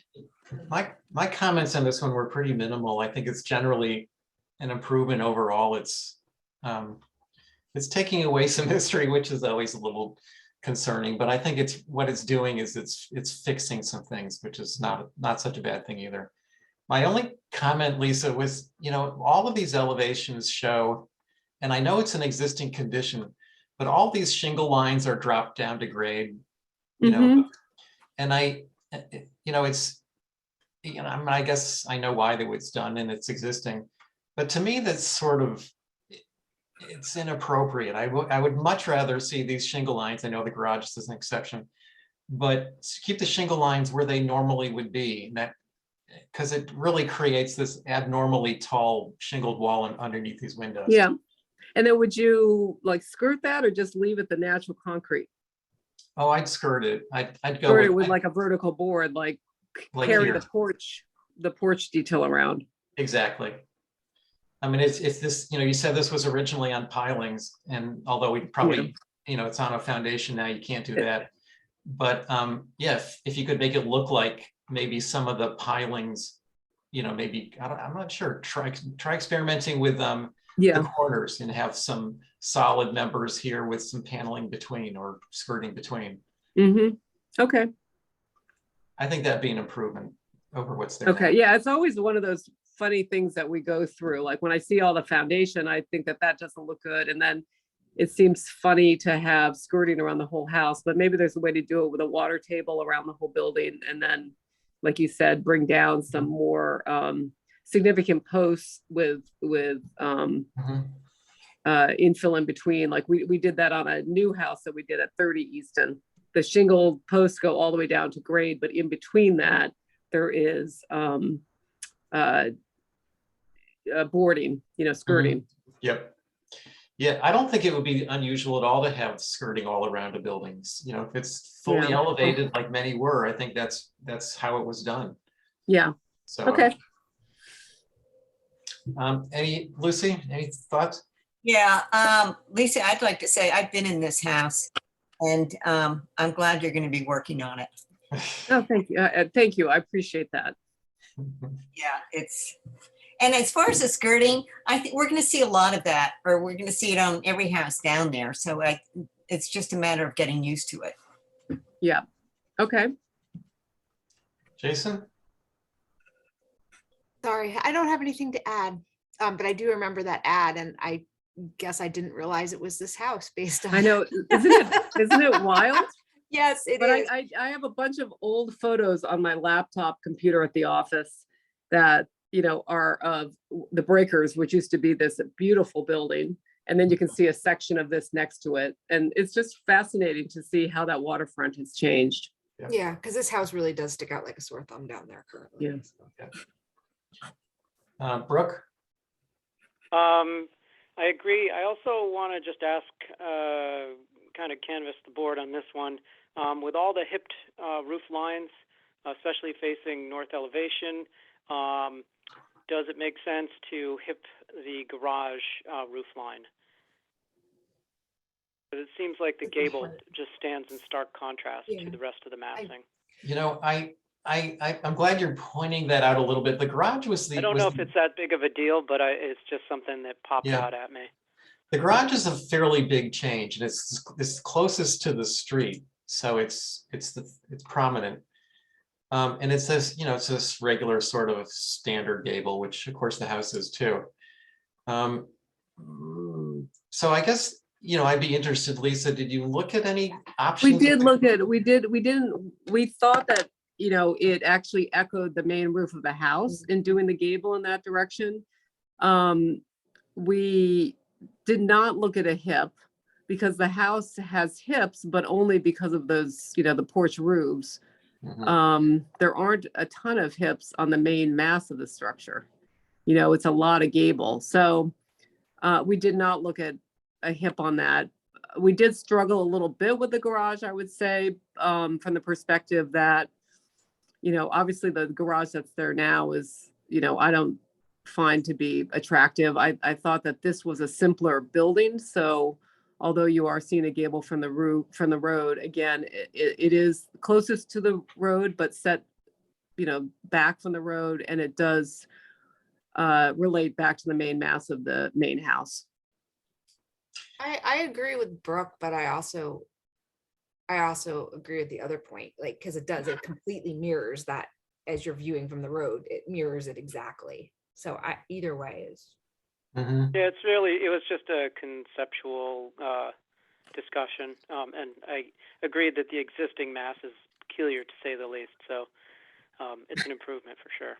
My comments on this one were pretty minimal. I think it's generally an improvement overall. It's taking away some history, which is always a little concerning, but I think what it's doing is it's fixing some things, which is not such a bad thing either. My only comment, Lisa, was, you know, all of these elevations show, and I know it's an existing condition, but all these shingle lines are dropped down to grade, you know, and I guess I know why it's done and it's existing, but to me, that's sort of, it's inappropriate. I would much rather see these shingle lines. I know the garage is an exception, but keep the shingle lines where they normally would be. Because it really creates this abnormally tall shingled wall underneath these windows. Yeah. And then would you like skirt that or just leave it the natural concrete? Oh, I'd skirt it. I'd go Skirt it with, with like a vertical board, like like carry here. the porch detail around. Exactly. I mean, it's this, you know, you said this was originally on pilings, and although we probably, you know, it's on a foundation now, you can't do that. But yeah, if you could make it look like maybe some of the pilings, you know, maybe, I'm not sure, try experimenting with the corners and have some solid members here with some paneling between or skirting between. Okay. I think that'd be an improvement over what's there now. Okay. Yeah, it's always one of those funny things that we go through. Like when I see all the foundation, I think that doesn't look good. And then it seems funny to have skirting around the whole house, but maybe there's a way to do it with a water table around the whole building. And then, like you said, bring down some more significant posts with infill in between. Like we did that on a new house that we did at 30 Easton. The shingle posts go all the way down to grade, but in between that, there is boarding, you know, skirting. Yep. Yeah, I don't think it would be unusual at all to have skirting all around the buildings. You know, if it's fully elevated like many were, I think that's how it was done. Yeah. So okay. Lucy, any thoughts? Yeah, Lisa, I'd like to say I've been in this house, and I'm glad you're going to be working on it. Oh, thank you. Thank you. I appreciate that. Yeah, and as far as the skirting, I think we're going to see a lot of that, or we're going to see it on every house down there. So it's just a matter of getting used to it. Yeah. Okay. Jason? Sorry, I don't have anything to add, but I do remember that ad, and I guess I didn't realize it was this house based on. I know, isn't it wild? Yes, it but is. I have a bunch of old photos on my laptop computer at the office that, you know, are of the Breakers, which used to be this beautiful building. And then you can see a section of this next to it. And it's just fascinating to see how that waterfront has changed. Yeah, because this house really does stick out like a sore thumb down there currently. Yeah. Brooke? I agree. I also want to just ask, kind of canvass the board on this one. With all the hipped roof lines, especially facing north elevation, does it make sense to hip the garage roof line? But it seems like the gable just stands in stark contrast to the rest of the massing. You know, I'm glad you're pointing that out a little bit. The garage was I don't know if it's that big of a deal, but it's just something that popped out at me. The garage is a fairly big change, and it's closest to the street, so it's prominent. And it's this, you know, it's this regular sort of standard gable, which of course the house is too. So I guess, you know, I'd be interested, Lisa, did you look at any options? We thought that, you know, it actually echoed the main roof of the house in doing the gable in that direction. We did not look at a hip because the house has hips, but only because of those, you know, the porch roofs. There aren't a ton of hips on the main mass of the structure. You know, it's a lot of gable. So we did not look at a hip on that. We did struggle a little bit with the garage, I would say, from the perspective that, you know, obviously the garage that's there now is, you know, I don't find to be attractive. I thought that this was a simpler building. So although you are seeing a gable from the road, again, it is closest to the road, but set, you know, back from the road, and it does relate back to the main mass of the main house. I agree with Brooke, but I also agree with the other point, like, because it completely mirrors that as you're viewing from the road, it mirrors it exactly. So either way is. Yeah, it was just a conceptual discussion, and I agree that the existing mass is peculiar to say the least. So it's an improvement for sure.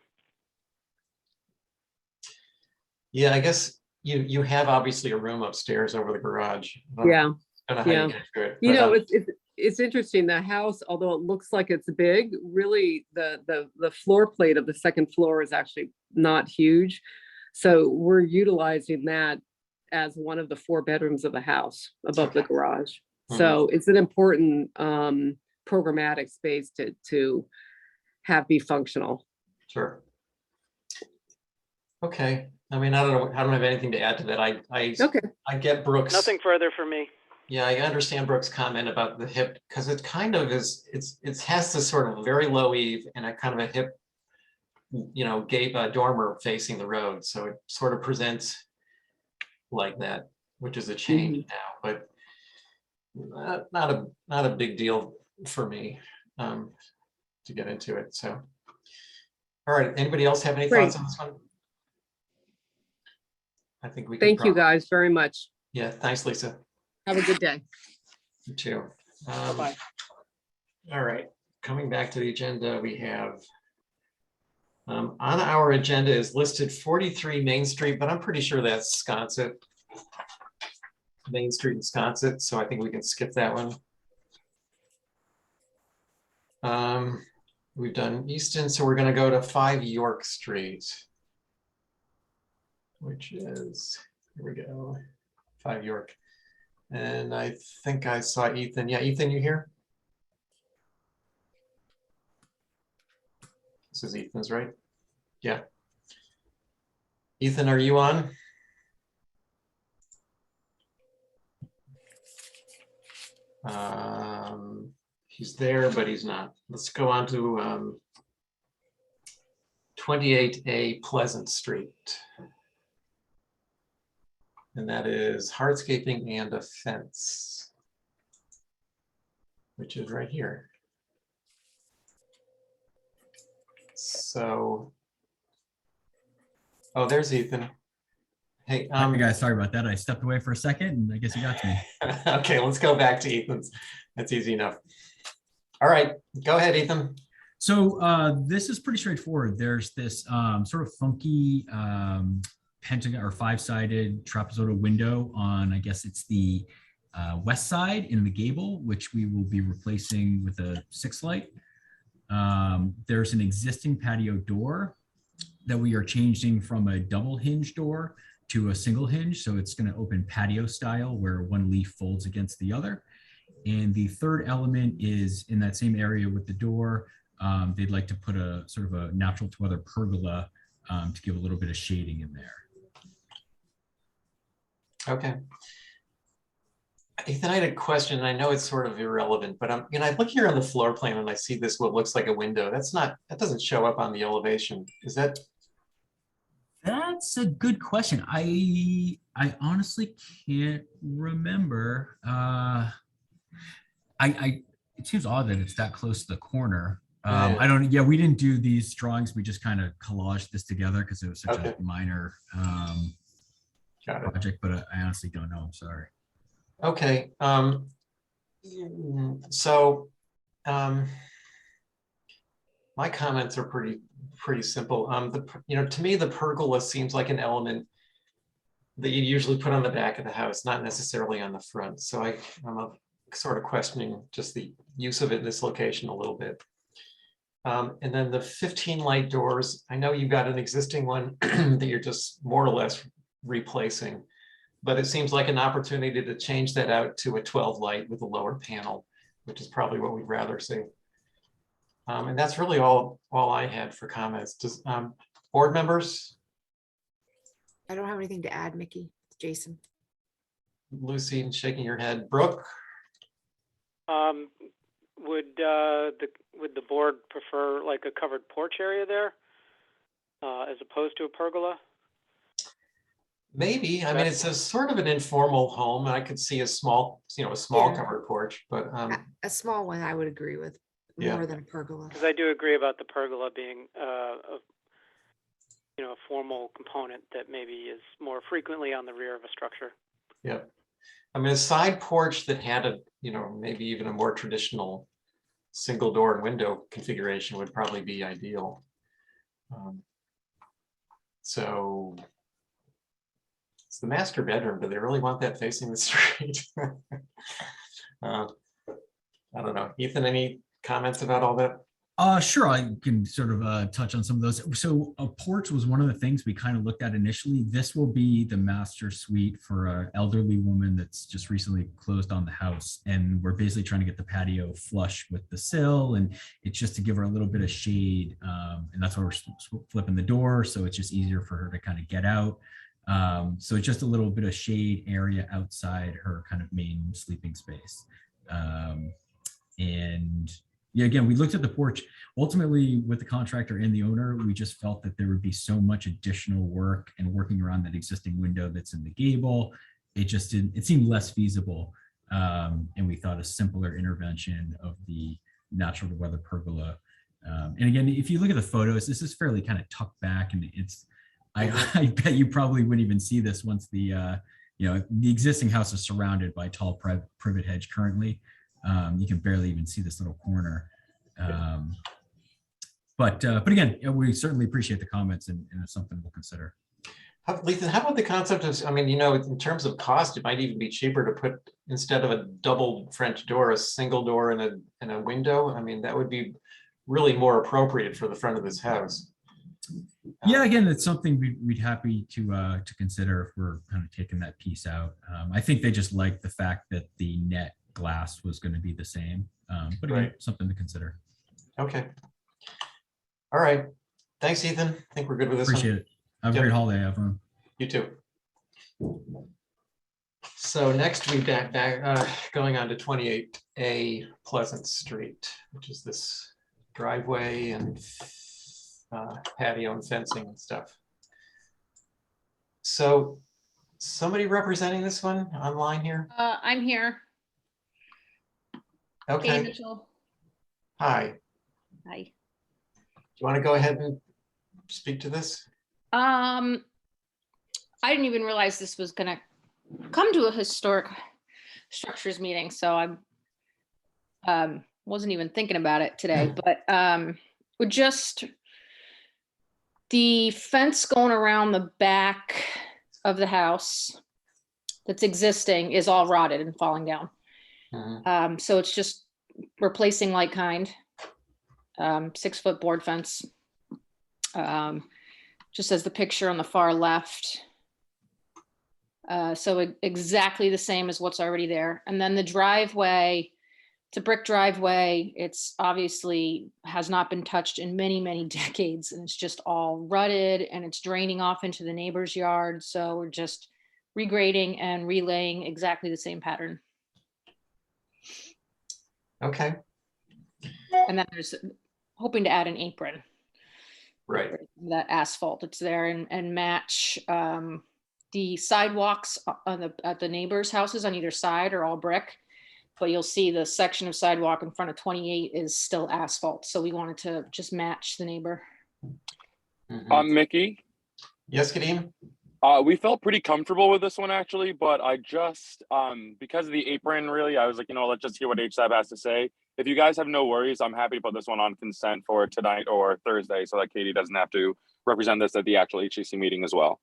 Yeah, I guess you have obviously a room upstairs over the garage. I don't know how you get to it. You know, it's interesting. The house, although it looks like it's big, really the floor plate of the second floor is actually not huge. So we're utilizing that as one of the 4 bedrooms of the house above the Okay. garage. Mhm. So it's an important programmatic space to have be functional. Sure. Okay, I mean, I don't have anything to add to that. Okay. I get Brooks. Nothing further for me. Yeah, I understand Brooke's comment about the hip, because it kind of is, it has this sort of very low eave and a kind of a hip, dormer facing the road. So it sort of presents like that, which is a change now, but not a big deal for me to get into it. So, all right, anybody else have any Great. thoughts on this one? I think we can. Thank you guys very much. Yeah, thanks, Lisa. Have a good day. You too. Bye-bye. All right, coming back to the agenda, we have on our agenda is listed 43 Main Street, but I'm pretty sure that's Sconset. Main Street and Sconset, so I think we can skip that one. We've done Easton, so we're going to go to 5 York Street, which is, here we go, 5 York. And I think I saw Ethan. Yeah, Ethan, you here? This is Ethan's, right? Yeah. Ethan, are you on? He's there, but he's not. Let's go on to 28A Pleasant Street. And that is hardscaping and a fence, which is right here. So, oh, there's Ethan. Hey, Hi guys, sorry about that. I stepped away for a second and I guess you got to me. Okay, let's go back to Ethan's. That's easy enough. All right, go ahead, Ethan. So this is pretty straightforward. There's this sort of funky pentagon or 5-sided trapezoidal window on, I guess it's the west side in the gable, which we will be replacing with a 6-light. There's an existing patio door that we are changing from a double hinge door to a single hinge. So it's going to open patio style where one leaf folds against the other. And the third element is in that same area with the door. They'd like to put a sort of a natural to weather pergola to give a little bit of shading in there. Okay. Ethan, I had a question. I know it's sort of irrelevant, but I look here on the floor plan and I see this, what looks like a window. That doesn't show up on the elevation. Is that? That's a good question. I honestly can't remember. It seems odd that it's that close to the corner. Yeah. We didn't do these drawings. We just kind of collaged this together because it was such a minor project, but I honestly don't know. I'm sorry. Okay. My comments are pretty simple. To me, the pergola seems like an element that you usually put on the back of the house, not necessarily on the front. So I'm sort of questioning just the use of it in this location a little bit. And then the 15 light doors, I know you've got an existing one that you're just more or less replacing, but it seems like an opportunity to change that out to a 12 light with a lower panel, which is probably what we'd rather see. And that's really all I had for comments. Does board members? I don't have anything to add, Mickey. Jason. Lucy shaking your head. Brooke? Would the board prefer like a covered porch area there as opposed to a pergola? Maybe. I mean, it's a sort of an informal home. I could see a small covered porch, but A small one I would agree with more than a pergola. Because I do agree about the pergola being a formal component that maybe is more frequently on the rear of a structure. Yeah. I mean, a side porch that had maybe even a more traditional single door and window configuration would probably be ideal. So it's the master bedroom. Do they really want that facing the street? I don't know. Ethan, any comments about all that? Sure, I can sort of touch on some of those. So a porch was one of the things we kind of looked at initially. This will be the master suite for an elderly woman that's just recently closed on the house. And we're basically trying to get the patio flush with the sill, and it's just to give her a little bit of shade. And that's why we're flipping the door. So it's just easier for her to kind of get out. So it's just a little bit of shade area outside her kind of main sleeping space. And yeah, again, we looked at the porch. Ultimately, with the contractor and the owner, we just felt that there would be so much additional work and working around that existing window that's in the gable. It just didn't, it seemed less feasible. And we thought a simpler intervention of the natural weather pergola. And again, if you look at the photos, this is fairly kind of tucked back, and it's, I bet you probably wouldn't even see this once the, the existing house is surrounded by tall privet hedge currently. You can barely even see this little corner. But again, we certainly appreciate the comments, and it's something we'll consider. Lethan, how about the concept of, I mean, in terms of cost, it might even be cheaper to put, instead of a double French door, a single door and a window. I mean, that would be really more appropriate for the front of this house. Yeah, again, it's something we'd happy to consider if we're kind of taking that piece out. I think they just like the fact that the net glass was going to be the same, but again, something to consider. Okay. All right. Thanks, Ethan. I think we're good with this. Appreciate it. Have a great holiday, everyone. You too. So next we back going on to 28A Pleasant Street, which is this driveway and patio and fencing and stuff. So somebody representing this one online here? I'm here. Okay. Katie Mitchell. Hi. Hi. Do you want to go ahead and speak to this? I didn't even realize this was gonna come to a historic structures meeting, so I wasn't even thinking about it today, but we're just the fence going around the back of the house that's existing is all rotted and falling down. So it's just replacing like kind 6-foot board fence. Just as the picture on the far left. So exactly the same as what's already there. And then the driveway, it's a brick driveway. It's obviously has not been touched in many, many decades, and it's just all rutted and it's draining off into the neighbor's yard. So we're just regrading and relaying exactly the same pattern. Okay. And then there's hoping to add an apron. Right. That asphalt that's there and match the sidewalks at the neighbors' houses on either side are all brick, but you'll see the section of sidewalk in front of 28 is still asphalt. So we wanted to just match the neighbor. Mickey? Yes, Kadeem? We felt pretty comfortable with this one actually, but I just, because of the apron really, I was like, let's just hear what HSAB has to say. If you guys have no worries, I'm happy to put this one on consent for tonight or Thursday so that Katie doesn't have to represent this at the actual HCC meeting as well.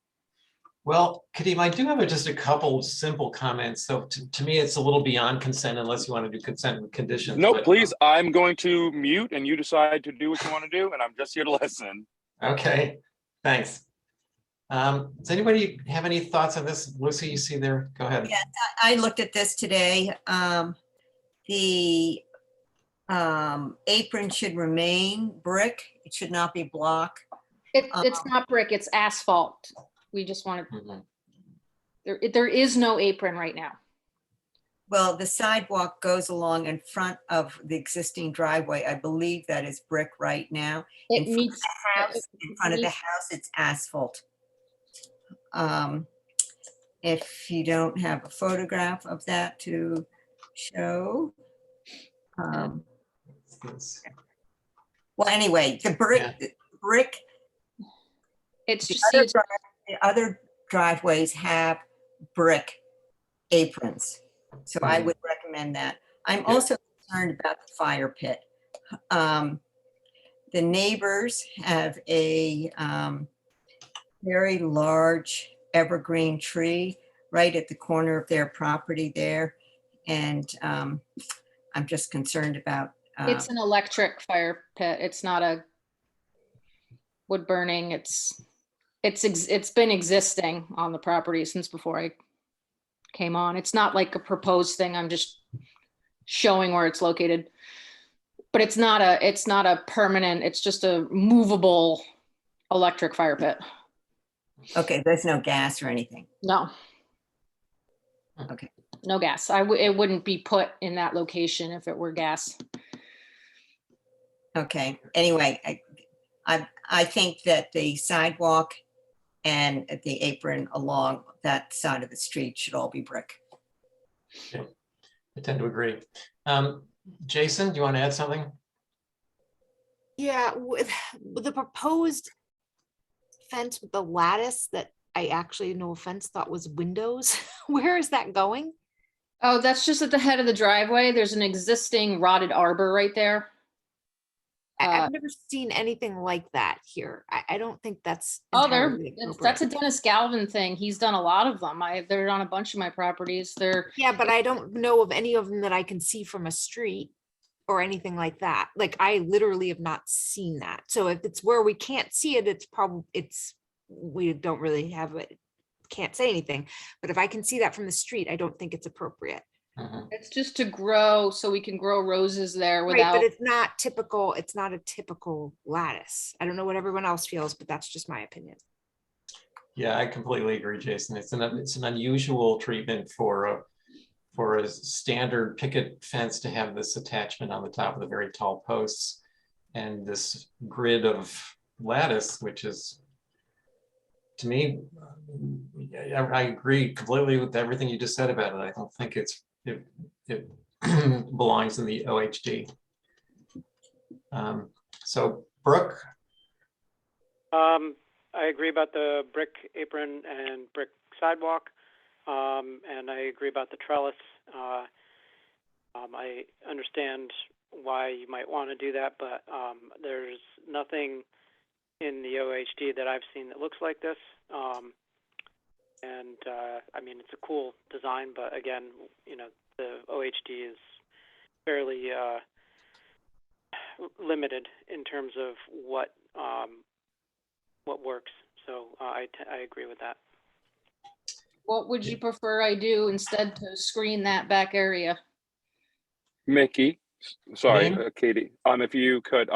Well, Kadeem, I do have just a couple of simple comments. So to me, it's a little beyond consent unless you want to do consent with conditions. No, please, I'm going to mute and you decide to do what you want to do, and I'm just here to listen. Okay, thanks. Does anybody have any thoughts on this? Lucy, you see there? Go ahead. Yeah, I looked at this today. The apron should remain brick. It should not be block. It's not brick, it's asphalt. We just wanted, there is no apron right now. Well, the sidewalk goes along in front of the existing driveway. I believe that is brick right now. It In meets front of the house, it's asphalt. If you don't have a photograph of that to show. Well, anyway, the brick. It's just The other driveways have brick aprons. So I would recommend that. I'm also concerned about the fire pit. The neighbors have a very large evergreen tree right at the corner of their property there. And I'm just concerned about It's an electric fire pit. It's not a wood burning. It's been existing on the property since before I came on. It's not like a proposed thing. I'm just showing where it's located. But it's not a permanent, it's just a movable electric fire pit. Okay, there's no gas or anything. No. Okay. No gas. It wouldn't be put in that location if it were gas. Okay, anyway, I think that the sidewalk and the apron along that side of the street should all be brick. Yeah, I tend to agree. Jason, do you want to add something? Yeah, with the proposed fence with the lattice that I actually, no offense, thought was windows, where is that going? Oh, that's just at the head of the driveway. There's an existing rotted arbor right there. I've never seen anything like that here. I don't think that's. Oh, entirely that's a appropriate. Dennis Galvin thing. He's done a lot of them. They're on a bunch of my properties. Yeah, but I don't know of any of them that I can see from a street or anything like that. Like I literally have not seen that. So if it's where we can't see it, we don't really have it, can't say anything. But if I can see that from the street, I don't think it's appropriate. It's just to grow, so we can grow roses there Right, without. but it's not typical. It's not a typical lattice. I don't know what everyone else feels, but that's just my opinion. Yeah, I completely agree, Jason. It's an unusual treatment for a standard picket fence to have this attachment on the top of the very tall posts and this grid of lattice, which is, to me, I agree completely with everything you just said about it. I don't think it belongs in the OHD. So Brooke? I agree about the brick apron and brick sidewalk, and I agree about the trellis. I understand why you might want to do that, but there's nothing in the OHD that I've seen that looks like this. I mean, it's a cool design, but again, you know, the OHD is fairly limited in terms of what works. So I agree with that. What would you prefer I do instead to screen that back area? Mickey, sorry, Katie? Katie, if you could,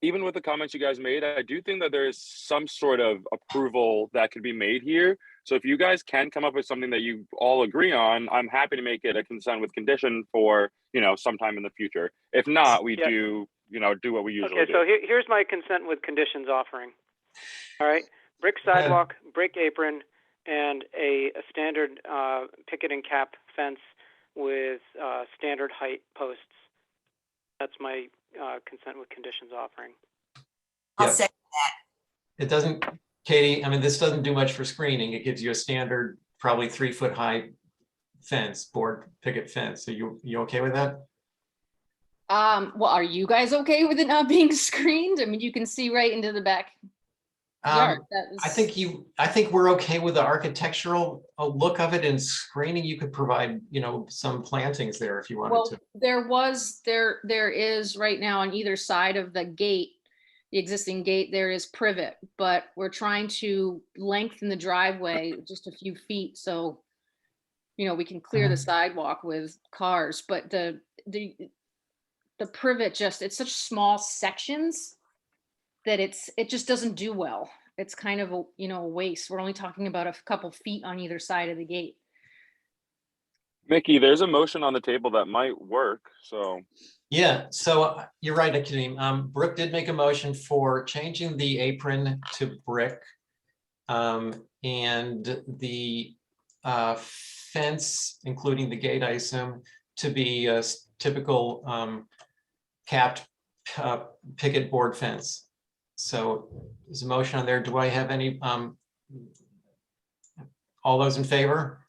even with the comments you guys made, I do think that there is some sort of approval that could be made here. So if you guys can come up with something that you all agree on, I'm happy to make it a consent with condition for, sometime in the future. If not, we do what we usually do. So here's my consent with conditions offering. All right, brick sidewalk, brick apron, and a standard picket and cap fence with standard height posts. That's my consent with conditions offering. I'll second that. It doesn't, Katie, I mean, this doesn't do much for screening. It gives you a standard, probably 3-foot high fence, board picket fence. So you okay with that? Well, are you guys okay with it not being screened? I mean, you can see right into the back yard. I think we're okay with the architectural look of it, and screening. You could provide, some plantings there if you wanted to. There is right now on either side of the gate, the existing gate, there is privet, but we're trying to lengthen the driveway just a few feet so, we can clear the sidewalk with cars. But the privet it's such small sections that it just doesn't do well. It's kind of a waste. We're only talking about a couple feet on either side of the gate. Mickey, there's a motion on the table that might work, so. Yeah, so you're right, Kadeem. Brooke did make a motion for changing the apron to brick, and the fence, including the gate, I assume, to be a typical capped picket board fence. So there's a motion on there. Do I have any, all those in favor?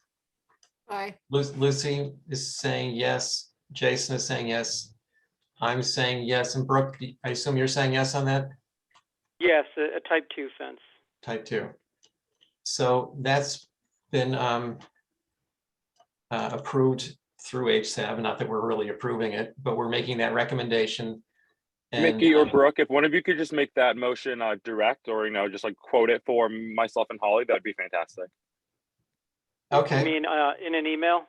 Aye. Lucy is saying yes. Jason is saying yes. I'm saying yes. And Brooke, I assume you're saying yes on that? Yes, a type 2 fence. Type 2. So that's been approved through HSAB, not that we're really approving it, but we're making that recommendation. And Mickey or Brooke, if one of you could just make that motion direct, or just like quote it for myself and Holly, that'd be fantastic. okay. I mean, in an email?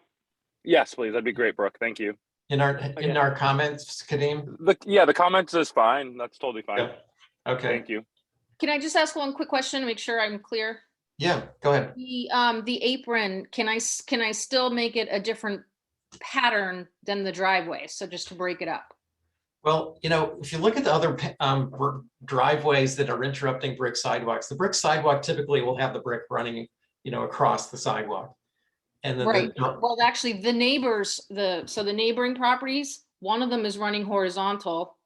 Yes, please. That'd be great, Brooke. Thank you. In our comments, Kadeem? The comments is fine. That's totally fine. Yep. Okay. Thank you. Can I just ask one quick question to make sure I'm clear? Yeah, go ahead. The apron, can I still make it a different pattern than the driveway? So just to break it up. Well, if you look at the other driveways that are interrupting brick sidewalks, the brick sidewalk typically will have the brick running, across the sidewalk. And then Right. Well, actually, the neighbors, so the neighboring properties, one of them is running horizontal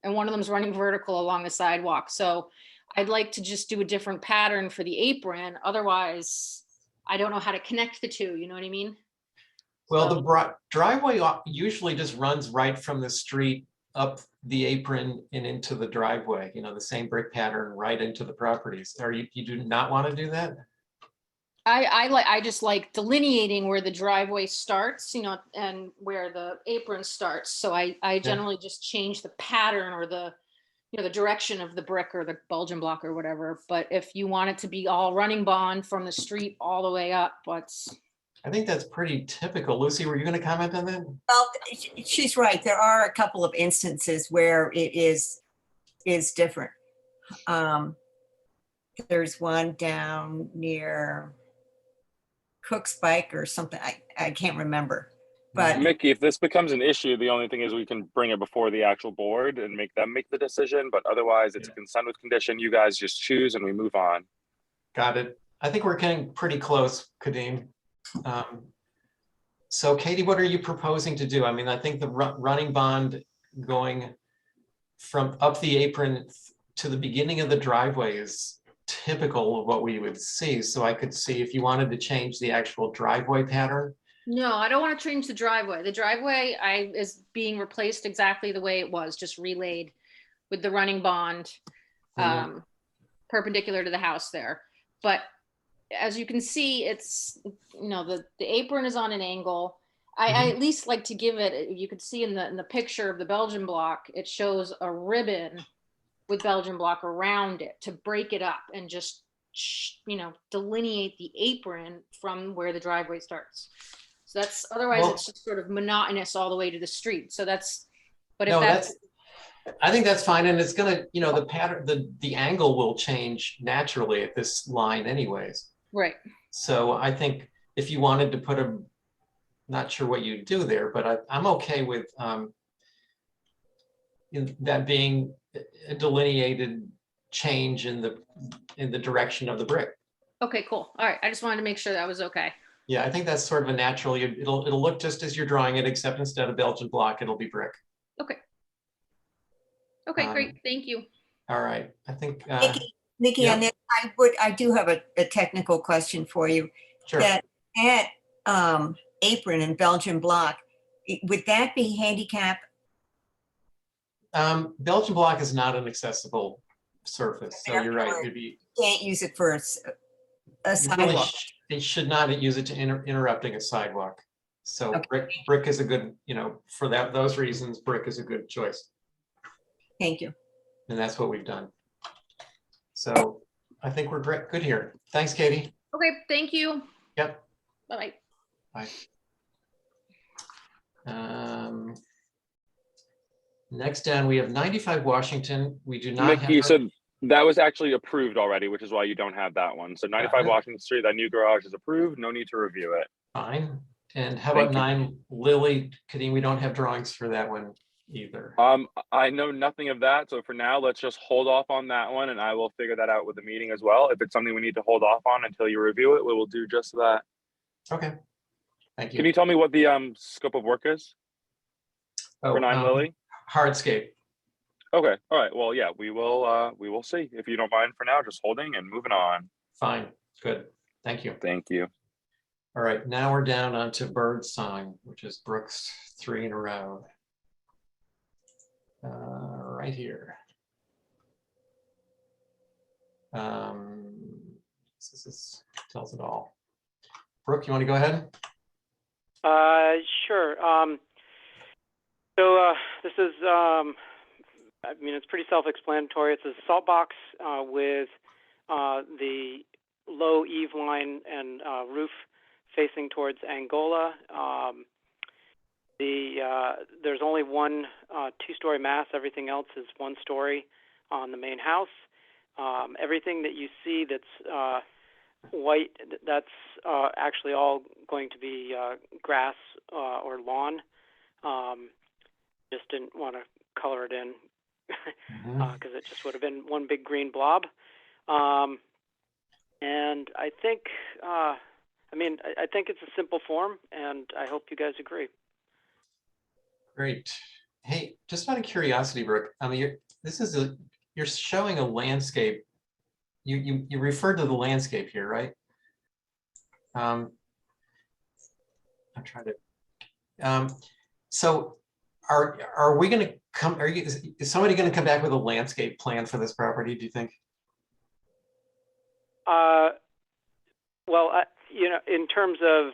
and one of them is running vertical along the sidewalk. So I'd like to just do a different pattern for the apron. Otherwise, I don't know how to connect the two. You know what I mean? Well, the driveway usually just runs right from the street up the apron and into the driveway, the same brick pattern right into the properties. You do not want to do that? I just like delineating where the driveway starts, and where the apron starts. So I generally just change the pattern or the direction of the brick or the Belgian block or whatever. But if you want it to be all running bond from the street all the way up, I think that's pretty typical. Lucy, were you going to comment on that? Well, she's right. There are a couple of instances where it is different. There's one down near Cook's Bike or something. I can't remember. But Mickey, if this becomes an issue, the only thing is we can bring it before the actual board and make them make the decision. But otherwise, it's a consent with condition. You guys just choose and we move on. Got it. I think we're getting pretty close, Kadeem. So Katie, what are you proposing to do? I mean, I think the running bond going from up the apron to the beginning of the driveway is typical of what we would see. So I could see if you wanted to change the actual driveway pattern. no, I don't want to change the driveway. The driveway is being replaced exactly the way it was, just relayed with the running bond perpendicular to the house there. But as you can see, it's, the apron is on an angle. I at least like to give it, you could see in the picture of the Belgian block, it shows a ribbon with Belgian block around it to break it up and just, delineate the apron from where the driveway starts. So that's, otherwise it's just sort of monotonous all the way to the street. So but if I think that's fine. And it's gonna, the pattern, the angle will change naturally at this line anyways. Right. So I think if you wanted to put not sure what you do there, but I'm okay with that being a delineated change in the direction of the brick. Okay, cool. All right. I just wanted to make sure that was okay. Yeah, I think that's sort of a natural, it'll look just as you're drawing it, except instead of Belgian block, it'll be brick. Okay. Okay, great. Thank you. All right. I think Nikki, yeah. on that, I do have a technical question for you. Sure. That apron and Belgian block, would that be handicap? Belgian block is not an accessible surface, so you're right. Can't use it for a You really sidewalk. they should not use it to interrupting a sidewalk. So Okay. brick is a good, for those reasons, brick is a good choice. Thank you. And that's what we've done. So I think we're good here. Thanks, Katie. Okay, thank you. Yep. Bye-bye. Bye. Next down, we have 95 Washington. We do not Mickey, have. so that was actually approved already, which is why you don't have that one. So 95 Washington Street, that new garage is approved. No need to review it. Fine. And how Thank about you. 9 Lily? Kadeem, we don't have drawings for that one either. I know nothing of that. So for now, let's just hold off on that one, and I will figure that out with the meeting as well. If it's something we need to hold off on until you review it, we will do just that. Okay. Thank you. Can you tell me what the scope of work is for 9 Lily? Hardscape. Okay. All right. Well, yeah, we will see. If you don't mind for now, just holding and moving on. Fine. Good. Thank you. Thank you. All right. Now we're down onto Birdsong, which is Brooks 3 in a row. Right here. This tells it all. Brooke, you want to go ahead? Sure. This is, I mean, it's pretty self-explanatory. It's a salt box with the low eave line and roof facing towards Angola. There's only one two-story mass. Everything else is one story on the main house. Everything that you see that's white, that's actually all going to be grass or lawn. Just didn't want to color it in because it just would have been one big green blob. And I think, I think it's a simple form, and I hope you guys agree. Great. Hey, just out of curiosity, Brooke, I mean, you're showing a landscape. You referred to the landscape here, right? I'm trying to. So, are we going to come? Is somebody going to come back with a landscape plan for this property? Do you think? In terms of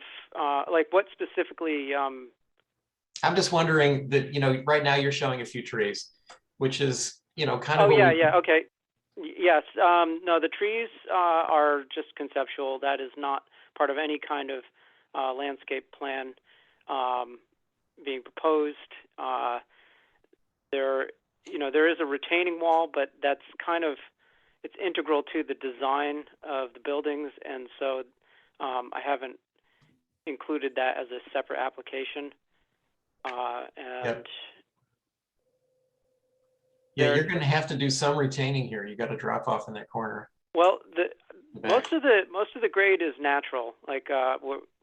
like what specifically? I'm just wondering that, right now you're showing a few trees, which is, kind of. Oh, yeah, okay. Yes, no, the trees are just conceptual. That is not part of any kind of landscape plan being proposed. There is a retaining wall, but that's it's integral to the design of the buildings, and so I haven't included that as a separate application. Yep. Yeah, you're going to have to do some retaining here. You got to drop off in that corner. Well, most of the grade is natural. Like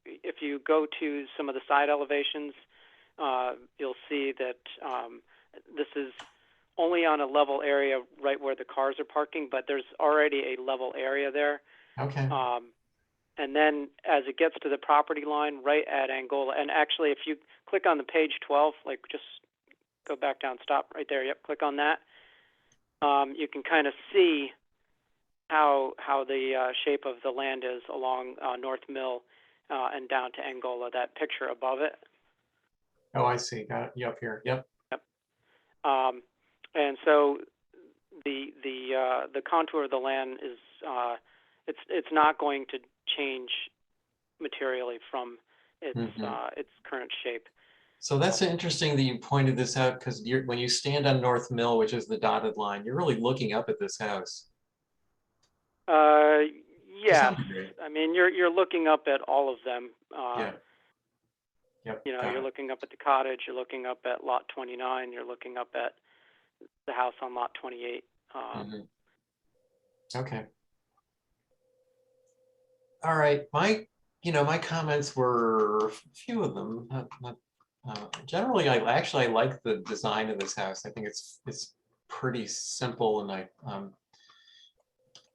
if you go to some of the side elevations, you'll see that this is only on a level area right where the cars are parking, but there's already a level area there. Okay. And then as it gets to the property line right at Angola, and actually if you click on the page 12, like just go back down, stop right there. Yep, click on that. You can kind of see how the shape of the land is along North Mill and down to Angola. That picture above it. Oh, I see. Got it. Yep, here. Yep. Yep. And so the contour of the land is it's not going to change materially from its current shape. So that's interesting that you pointed this out, because when you stand on North Mill, which is the dotted line, you're really looking up at this house. Yeah, I mean you're looking up at all of them. Yeah. Yep. You're looking up at the cottage. You're looking up at lot 29. You're looking up at the house on lot 28. Okay. All right. My comments were a few of them. Generally, I like the design of this house. I think it's pretty simple, and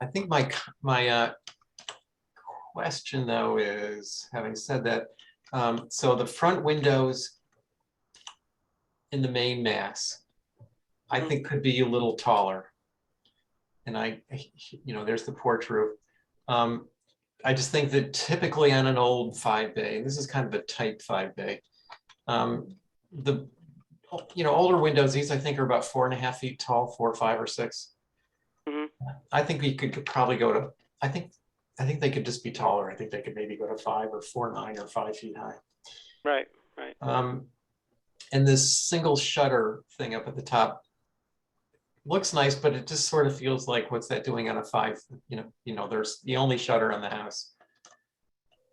I think my question though is, having said that, so the front windows in the main mass, I think could be a little taller, and there's the porch roof. I just think that typically on an old 5-bay, and this is kind of a tight 5-bay, the older windows, these I think are about 4.5 feet tall, 4, 5, or 6. I think we could probably go to, I think they could just be taller. I think they could maybe go to 5 or 4.9 or 5 feet high. Right. And this single shutter thing up at the top looks nice, but it just sort of feels like, what's that doing on a 5? There's the only shutter on the house.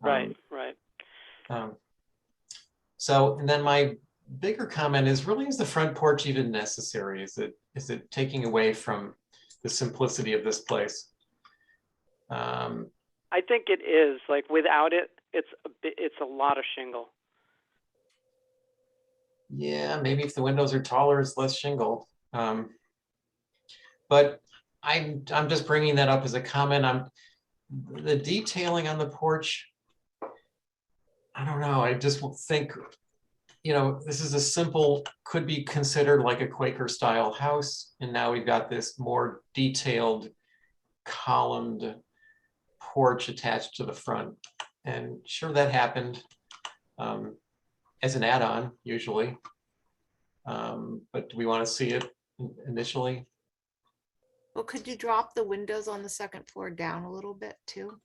Right. So, and then my bigger comment is, really, is the front porch even necessary? Is it taking away from the simplicity of this place? I think it is. Like without it, it's a lot of shingle. Yeah, maybe if the windows are taller, it's less shingle. But I'm just bringing that up as a comment. The detailing on the porch, I don't know. I just think, this is a simple, could be considered like a Quaker style house. And now we've got this more detailed columned porch attached to the front. And sure, that happened. as an add-on usually. But do we want to see it initially? Well, could you drop the windows on the second floor down a little bit too?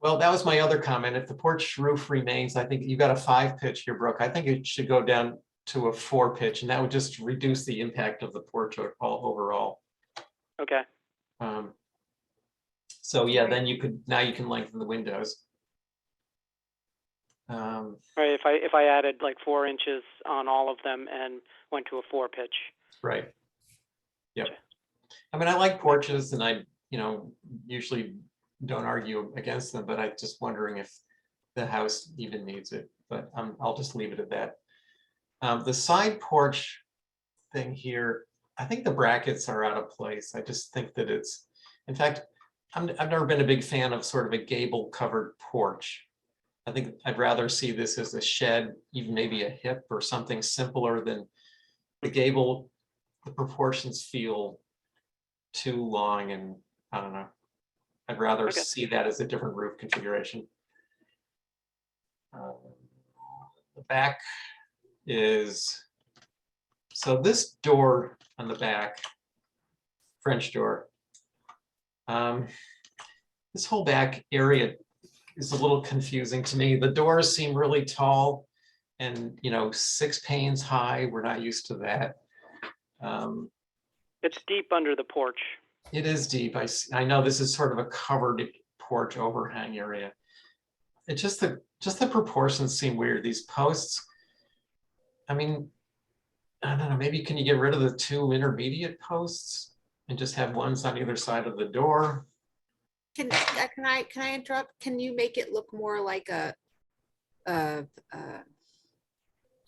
Well, that was my other comment. If the porch roof remains, I think you got a 5 pitch here, Brooke. I think it should go down to a 4 pitch, and that would just reduce the impact of the porch overall. Okay. So yeah, then now you can lengthen the windows. Right. If I added like 4 inches on all of them and went to a 4 pitch. Right. Yep. I mean, I like porches, and I, usually don't argue against them, but I'm just wondering if the house even needs it. But I'll just leave it at that. The side porch thing here, I think the brackets are out of place. I just think that it's, in fact, I've never been a big fan of sort of a gable covered porch. I think I'd rather see this as a shed, even maybe a hip or something simpler than the gable. The proportions feel too long, and I don't know. I'd rather see that as a different roof configuration. The back is, so this door on the back, French door, this whole back area is a little confusing to me. The doors seem really tall and 6 panes high. We're not used to that. It's deep under the porch. It is deep. I know this is sort of a covered porch overhang area. It's just the proportions seem weird. These posts, I mean, I don't know, maybe can you get rid of the 2 intermediate posts and just have ones on either side of the door? Can I interrupt? Can you make it look more like a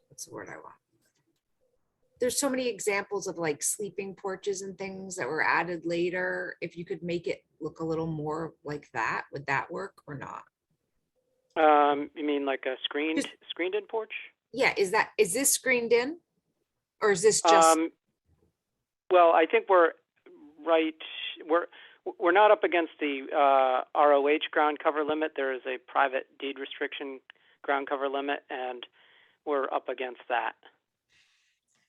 what's the word I want? There's so many examples of like sleeping porches and things that were added later. If you could make it look a little more like that, would that work or not? You mean like a screened in porch? Yeah, is this screened in? Or is this just well, I think we're not up against the ROH ground cover limit. There is a private deed restriction ground cover limit, and we're up against that.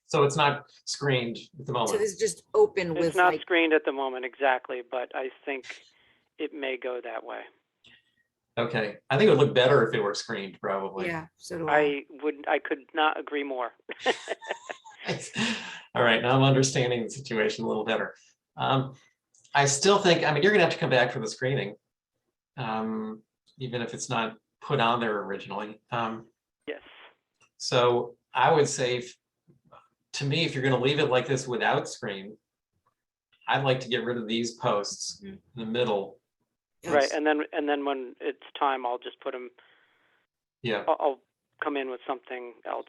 So it's not screened at the moment. so this is just open with It's not like screened at the moment, exactly, but I think it may go that way. Okay, I think it would look better if it were screened, probably. yeah, so do I. I could not agree more. All right, now I'm understanding the situation a little better. I still think, I mean, you're gonna have to come back for the screening, even if it's not put on there originally. Yes. So I would say, to me, if you're gonna leave it like this without screen, I'd like to get rid of these posts in the middle. Right, and then when it's time, I'll just put them. Yeah. I'll come in with something else.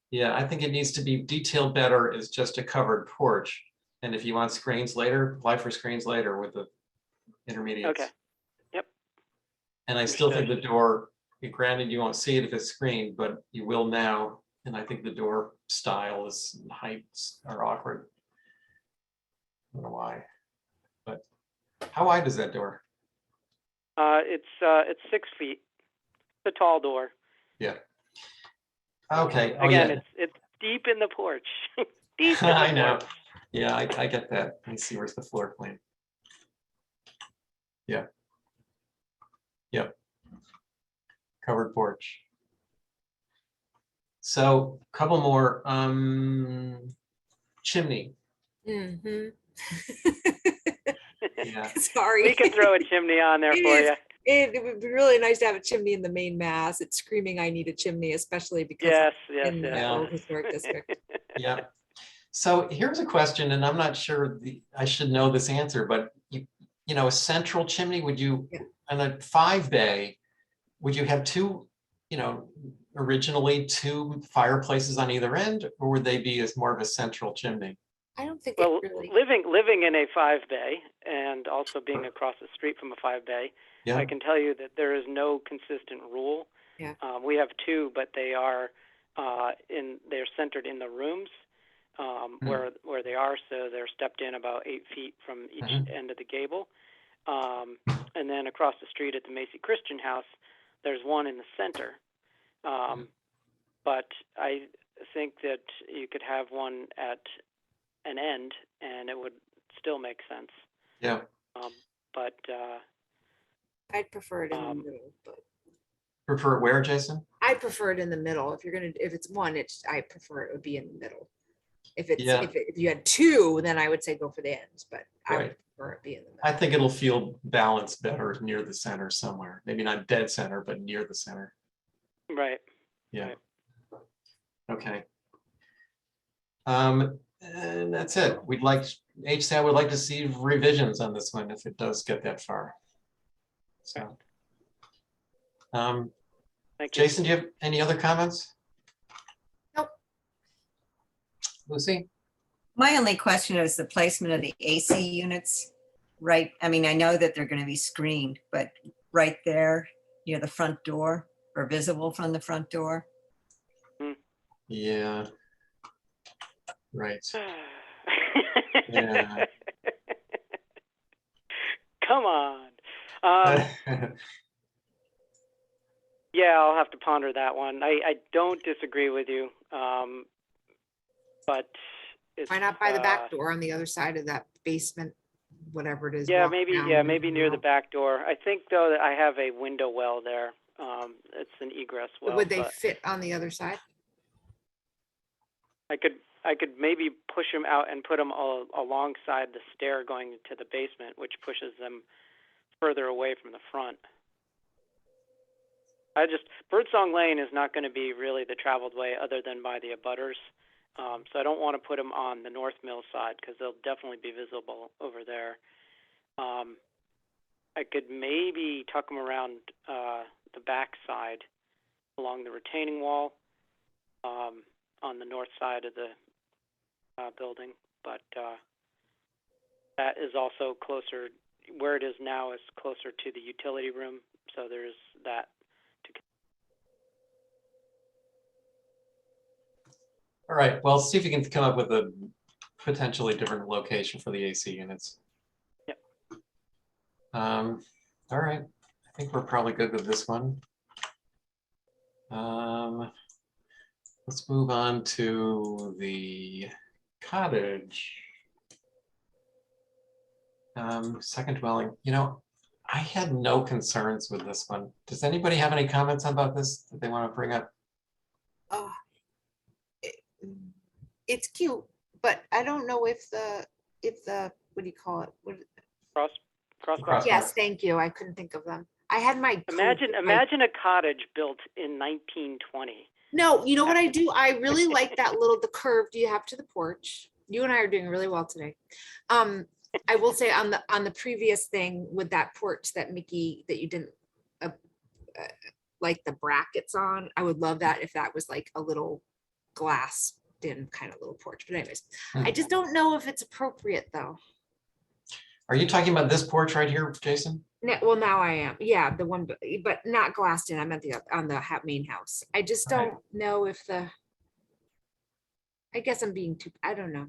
Yeah, I think it needs to be detailed better as just a covered porch. And if you want screens later, apply for screens later with the intermediates. Okay. Yep. And I still think the door, granted you won't see it if it's screened, but you will now. And I think the door style is heights are awkward. I don't know why, but how wide is that door? It's 6 feet. It's a tall door. Yeah. Okay. Oh, Again, yeah. it's deep in the porch. Deep in the I know. porch. Yeah, I get that. Let me see, where's the floor plan? Yeah. Yep. Covered porch. So a couple more. Chimney. Mhm. Yeah. Sorry. We can throw a chimney on there for you. It would be really nice to have a chimney in the main mass. It's screaming, I need a chimney, especially because Yes, I'm in the Yeah. old historic district. Yeah. So here's a question, and I'm not sure I should know this answer, but a central chimney, would you, Yeah. on a 5-bay, would you have originally two fireplaces on either end, or would they be as more of a central chimney? I don't think Well, it really. living in a 5-bay and also being across the street from a 5-bay, Yeah. I can tell you that there is no consistent rule. Yeah. We have 2, but they are they're centered in the rooms where they are, so they're stepped in about 8 feet from each end of the gable. And then across the street at the Macy Christian House, there's one in the center. but I think that you could have one at an end and it would still make sense. Yeah. But I'd prefer it in the Um, middle, but Prefer it where, Jason? I prefer it in the middle. If it's one, I prefer it would be in the middle. If it's, Yeah. if you had two, then I would say go for the ends, but I would Right. prefer it be in the middle. I think it'll feel balanced better near the center somewhere. Maybe not dead center, but near the center. right. Yeah. Okay. And that's it. HSAT would like to see revisions on this one if it does get that far. So. Thank you. Jason, do you have any other comments? Nope. Lucy? My only question is the placement of the AC units, right? I mean, I know that they're going to be screened, but right there near the front door or visible from the front door. Yeah. Right. Yeah. Come on. Yeah, I'll have to ponder that one. I don't disagree with you, but it's, Why not by the back door on the other side of that basement, whatever it is? Yeah, walk maybe. down Yeah, and maybe near the out? back door. I think though that I have a window well there. It's an egress well. Would they but fit on the other side? I could maybe push them out and put them all alongside the stair going to the basement, which pushes them further away from the front. Birdsong Lane is not going to be really the traveled way other than by the abutters. So I don't want to put them on the North Mill side because they'll definitely be visible over there. I could maybe tuck them around the back side along the retaining wall on the north side of the building, but that is also closer. Where it is now is closer to the utility room, so there's that. All right, well, see if you can come up with a potentially different location for the AC units. Yep. All right, I think we're probably good with this one. Let's move on to the cottage. Second dwelling, I had no concerns with this one. Does anybody have any comments about this that they want to bring up? Oh, it's cute, but I don't know if the, what do you call it? Crossbox. Yes, thank you. I couldn't think of them. I had my. Imagine a cottage built in 1920. No, you know what I do? I really like that the curve you have to the porch. You and I are doing really well today. I will say on the previous thing with that porch that Mickey, that you didn't like the brackets on, I would love that if that was like a little glass in kind of little porch. But anyways, I just don't know if it's appropriate though. Are you talking about this porch right here, Jason? Well, now I am. Yeah, the one, but not glassed in. I meant on the main house. I just don't know if I guess I'm being too, I don't know.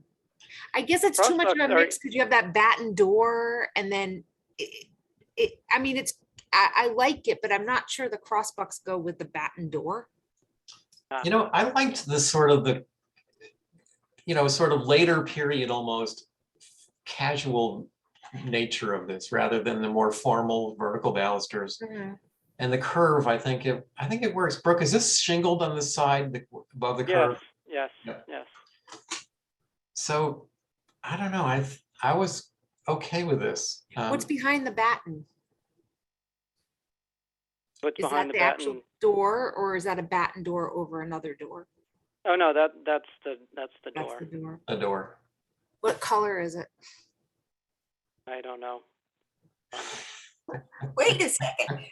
I guess it's too much of a mix because you have that batten door and then I mean, I like it, but I'm not sure the crossbucks go with the batten door. I liked the sort of later period, almost casual nature of this rather than the more formal vertical balusters. And the curve, I think it works. Brooke, is this shingled on the side above the curve? Yes. So I don't know. I was okay with this. What's behind the batten? What's Is behind that the the actual batten? door, or is that a batten door over another door? Oh no, that's the door. That's the door. A door. What color is it? I don't know. Wait a second.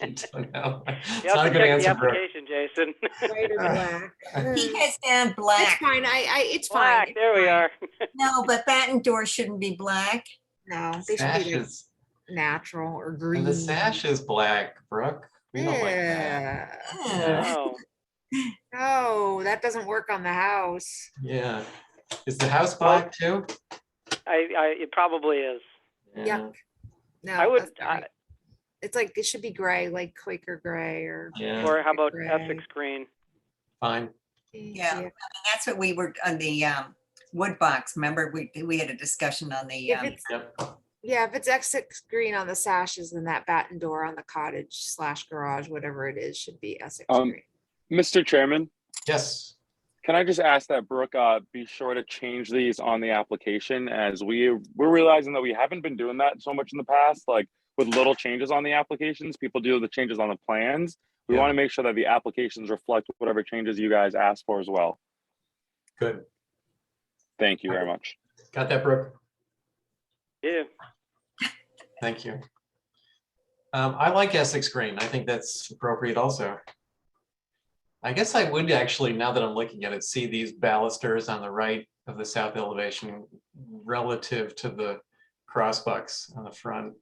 I don't know. You It's have not to a good check the answer, Brooke. application, Jason. White or black? He has down It's black. fine. It's Black. fine. There we are. No, but batten doors shouldn't be black. No, they should be like Sashes. natural or And green. the sash is black, Brooke. We don't like that. Yeah. Oh, No, that doesn't work on the house. Yeah. Is the house black too? it probably is. Yuck. No, I would. that's all right. It's like, it should be gray, like Quaker gray or. Yeah. Or how about Gray. Essex green? fine. Yeah, I mean, that's what we were on the wood box. Remember, we had a discussion on the, If it's, Yep. yeah, if it's Essex green on the sashes, then that batten door on the cottage / garage, whatever it is, should be Essex green. Mr. Chairman, Yes, can I just ask that Brooke be sure to change these on the application, as we're realizing that we haven't been doing that so much in the past, like with little changes on the applications, people do the changes on the plans. We Yeah. want to make sure that the applications reflect whatever changes you guys ask for as well. good. Thank you very much. Got that, Brooke? Yeah. Thank you. I like Essex green. I think that's appropriate also. I guess I would actually, now that I'm looking at it, see these balusters on the right of the south elevation relative to the crossbucks on the front.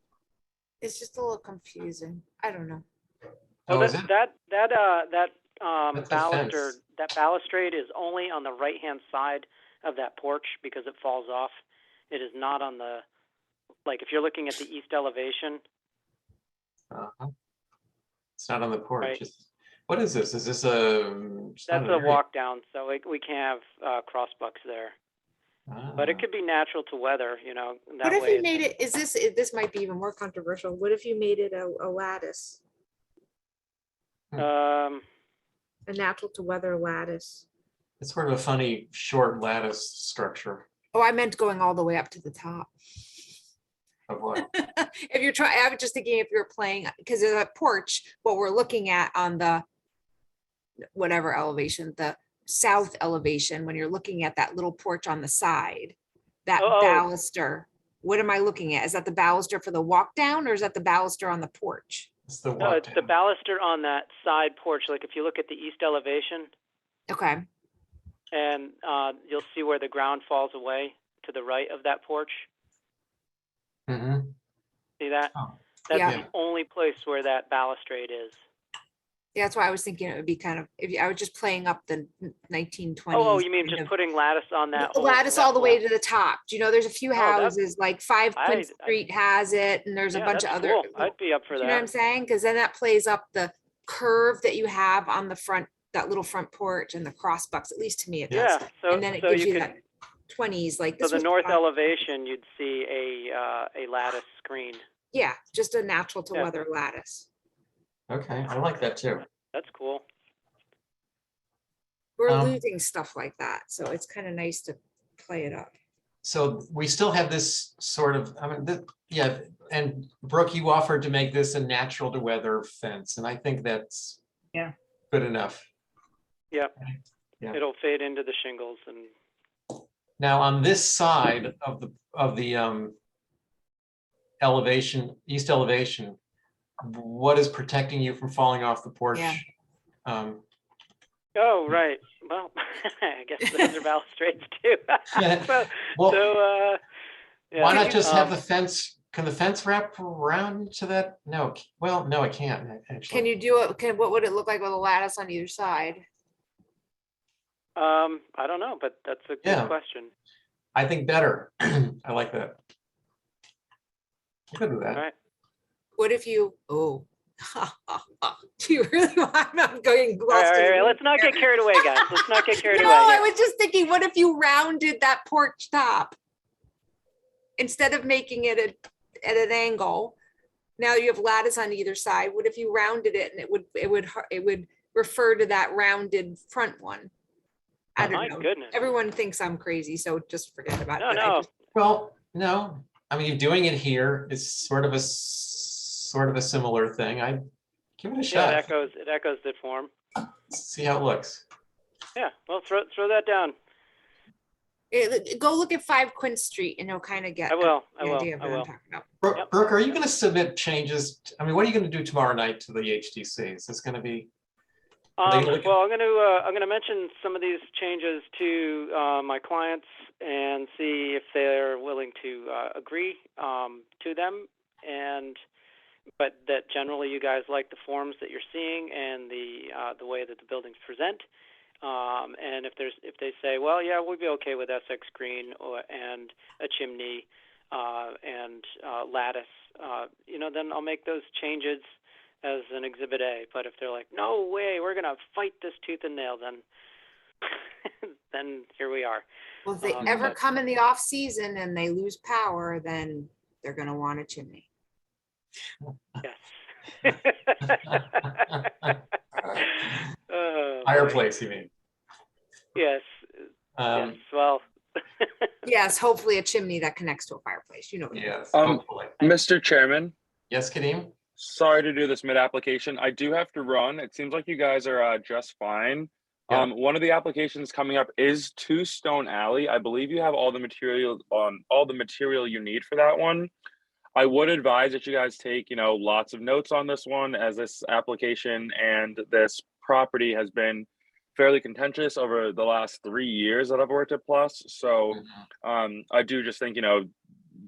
It's just a little confusing. I don't know. Well, Oh, is it? that That's a baluster, fence. that balustrade is only on the right-hand side of that porch because it falls off. It is not on the, like, if you're looking at the east elevation, It's not on the porch. Right. What is this? Is this a? it's not that's an a area. walk down, so we can't have crossbucks there. But it Ah. could be natural to weather, What that if way. you made it, this might be even more controversial. What if you made it a lattice, a natural to weather lattice? It's sort of a funny short lattice structure Oh, I meant going all the way up to the top. of what? If you're trying, I was just thinking if you're playing, because of a porch, what we're looking at on the whatever elevation, the south elevation, when you're looking at that little porch on the side, that Oh. baluster, what am I looking at? Is that the baluster for the walk down, or is that the baluster on the porch? It's the No, walk it's the down. baluster on that side porch. Like if you look at the east elevation, Okay, and you'll see where the ground falls away to the right of that porch. Mhm. See that? Oh, That's yeah. the only place where that balustrade is. Yeah, that's why I was thinking it would be kind of, if I was just playing up the 1920s. Oh, you mean kind just of- putting lattice on that the whole? lattice that all the way whole- to the top. Do you know, there's a few that- houses, like 5 Quince I- Street has it, and there's a Yeah, bunch of that's other. cool. I'd be up for You know what I'm that. saying? Because then that plays up the curve that you have on the front, that little front porch and the crossbucks, at least to me it does. Yeah, so And then it so gives you you could, that 20s, like so this the was. north elevation, you'd see a lattice screen. Yeah, just a natural to Yeah. weather lattice. Okay, I like that too. That's cool. We're Um, losing stuff like that, so it's kind of nice to play it up. So we still have this sort of, I mean, yeah, and Brooke, you offered to make this a natural to weather fence, and I think that's Yeah. good enough. Yep. Yeah. It'll fade into the shingles and Now, on this side of the elevation, east elevation, what is protecting you from falling off the porch? Yeah. Um, oh, right. Well, I guess those are balustrades too. So, Well, yeah. why not just have the fence, can the fence wrap around to that? No, well, no, it can't actually. Can you do it? What would it look like with a lattice on either side? I don't know, but that's a good Yeah. question. I think better. I like that. I'm good with All that. right. What if you, oh. Do you really want, I'm going. All right, let's not get carried away, guys. Let's not get carried No, away. I here. was just thinking, what if you rounded that porch top? Instead of making it at an angle, now you have lattice on either side. What if you rounded it and it would refer to that rounded front one? I My don't know. goodness. Everyone thinks I'm crazy, so just forget about No, it. no. Well, no, I mean, doing it here is sort of a similar thing. I'd give it a Yeah, shot. it echoes the form. See how it looks. Yeah, well, throw that down. Go look at 5 Quince Street and you'll kind of get I will. the idea of what I'm talking about. Brooke, Yep. Brooke, are you going to submit changes? I mean, what are you going to do tomorrow night to the HTC? Is this going to be? Are they looking- Well, I'm gonna mention some of these changes to my clients and see if they're willing to agree to them, but that generally you guys like the forms that you're seeing and the way that the buildings present. And if they say, well, yeah, we'd be okay with SX green and a chimney and lattice, then I'll make those changes as an Exhibit A. But if they're like, no way, we're gonna fight this tooth and nail, then then here we are. Well, if they Um, ever but- come in the off season and they lose power, then they're gonna want a chimney. Yes. Oh, boy. Fireplace, you mean? Yes. Yes. Well. Yes, hopefully a chimney that connects to a fireplace, you know. Yes, Um, hopefully. Mr. Chairman, Yes, Kadeem? sorry to do this mid-application. I do have to run. It seems like you guys are just fine. Yeah. One of the applications coming up is 2 Stone Alley. I believe you have all the material you need for that one. I would advise that you guys take, lots of notes on this one, as this application and this property has been fairly contentious over the last 3 years that I've worked at Plus. So I do just think,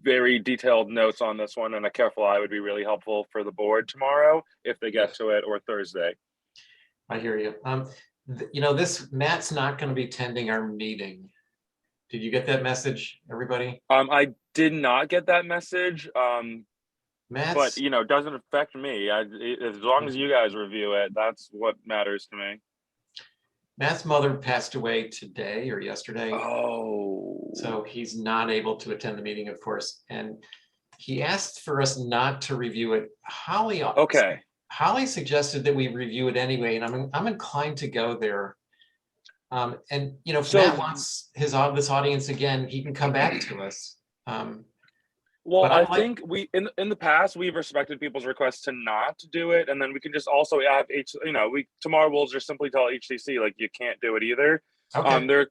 very detailed notes on this one and a careful eye would be really helpful for the board tomorrow if they get to it, or Thursday. I hear you. This Matt's not going to be attending our meeting. Did you get that message, everybody? I did not get that message, Matt's, but it doesn't affect me. As long as you guys review it, that's what matters to me. Matt's mother passed away today or yesterday. Oh, So he's not able to attend the meeting, of course. And he asked for us not to review it. okay. Holly suggested that we review it anyway, and I'm inclined to go there. And if So- Matt wants this audience again, he can come back to us. Well, But I I'd like- think we in the past we've respected people's requests to not do it, and then we can just also have tomorrow we'll just simply tell HCC like you can't do it either. Okay.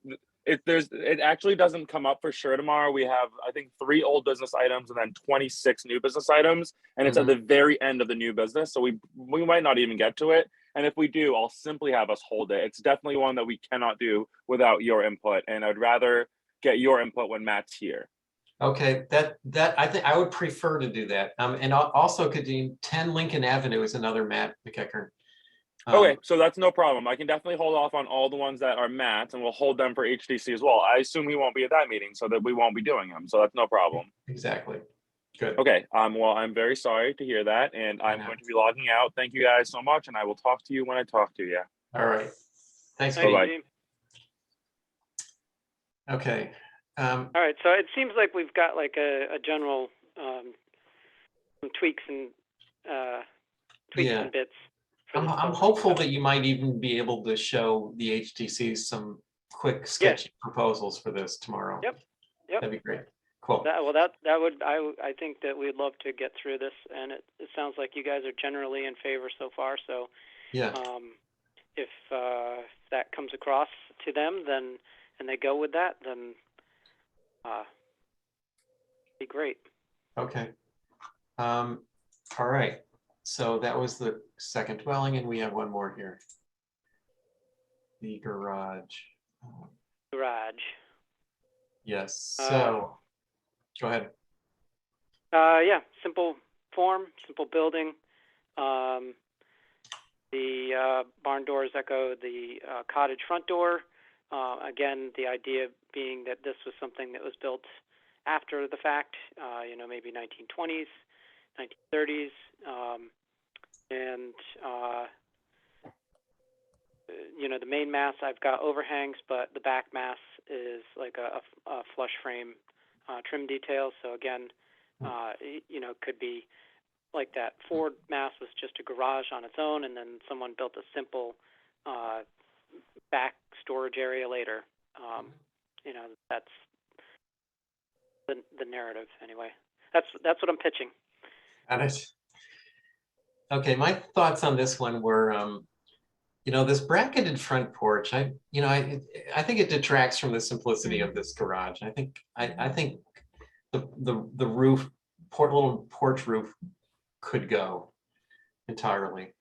It actually doesn't come up for sure tomorrow. We have, I think, 3 old business items and then 26 new business items, and it's at the very end of the new business, so we might not even get to it. And if we do, I'll simply have us hold it. It's definitely one that we cannot do without your input, and I'd rather get your input when Matt's here. Okay, that I think I would prefer to do that. And also, Kadeem, 10 Lincoln Avenue is another Matt McEachern. Okay, so that's no problem. I can definitely hold off on all the ones that are Matt's, and we'll hold them for HDC as well. I assume he won't be at that meeting, so that we won't be doing them. So that's no problem. Exactly. Good. Okay. Well, I'm very sorry to hear that, and I'm going to be logging out. Thank you guys so much, and I will talk to you when I talk to you. All right. Thanks. Thank you, Bye-bye. Dean. Okay. All right, so it seems like we've got like a general some tweaks and Yeah. and bits. for I'm this program. hopeful that you might even be able to show the HTC some quick sketch proposals for this tomorrow. Yep. That'd be great. Cool. That would I think that we'd love to get through this, and it sounds like you guys are generally in favor so far. So Yeah. if that comes across to them, then and they go with that, then be great. Okay. All right. So that was the second dwelling, and we have one more here. The garage. Garage. Yes. So go ahead. Yeah, simple form, simple building. The barn doors echo the cottage front door. Again, the idea being that this was something that was built after the fact, maybe 1920s, 1930s, and the main mass, I've got overhangs, but the back mass is like a flush frame trim detail. So again, could be like that Ford mass was just a garage on its own, and then someone built a simple back storage area later. That's the narrative anyway. That's what I'm pitching. Got it. Okay, my thoughts on this one were, this bracketed front porch. I think it detracts from the simplicity of this garage. I think the roof, little porch roof, could go entirely.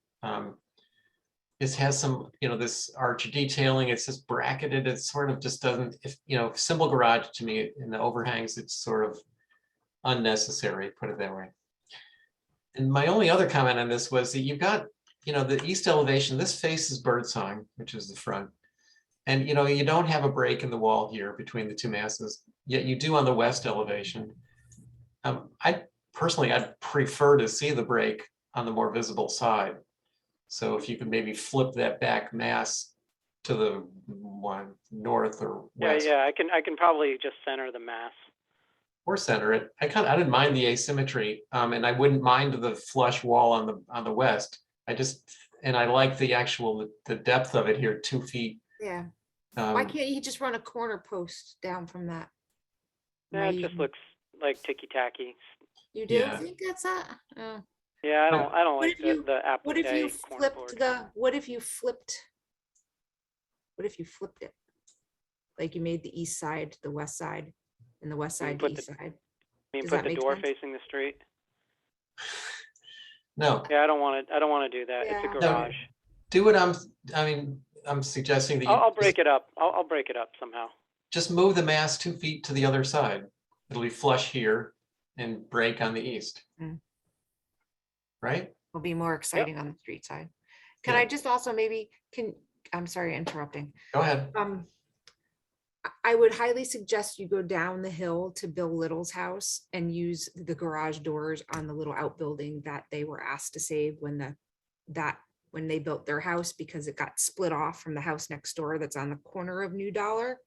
This has some, this arch detailing. It's just bracketed. It sort of just doesn't. Simple garage to me in the overhangs, it's sort of unnecessary. Put it that way. And my only other comment on this was that you've got, the east elevation, this faces Birdsong, which is the front. And, you don't have a break in the wall here between the two masses, yet you do on the west elevation. I'd prefer to see the break on the more visible side. So if you could maybe flip that back mass to the one north or west. Yeah, I can probably just center the mass. Or center it. I didn't mind the asymmetry, and I wouldn't mind the flush wall on the west. And I like the depth of it here, 2 feet. Yeah. Why Um, can't he just run a corner post down from that? Yeah, it just looks like ticky tacky. You do Yeah. think that's that? Oh. Yeah, I don't What like if you- the What if you applique corner flipped board. what if you flipped it? Like you made the east side the west side and the west You side the put east side. I mean, Does put that the make door sense? facing the street. no, Yeah, I don't want to do that. It's a Yeah. No. garage. do what I'm suggesting that you I'll break it up. I'll break it up somehow. just move the mass 2 feet to the other side. It'll be flush here and break on the east. Mm. Right? Will be more exciting on the street side. Can Yeah. I just also I'm sorry, interrupting. Go ahead. I would highly suggest you go down the hill to Bill Little's house and use the garage doors on the little outbuilding that they were asked to save when they built their house, because it got split off from the house next door that's on the corner of New Dollar.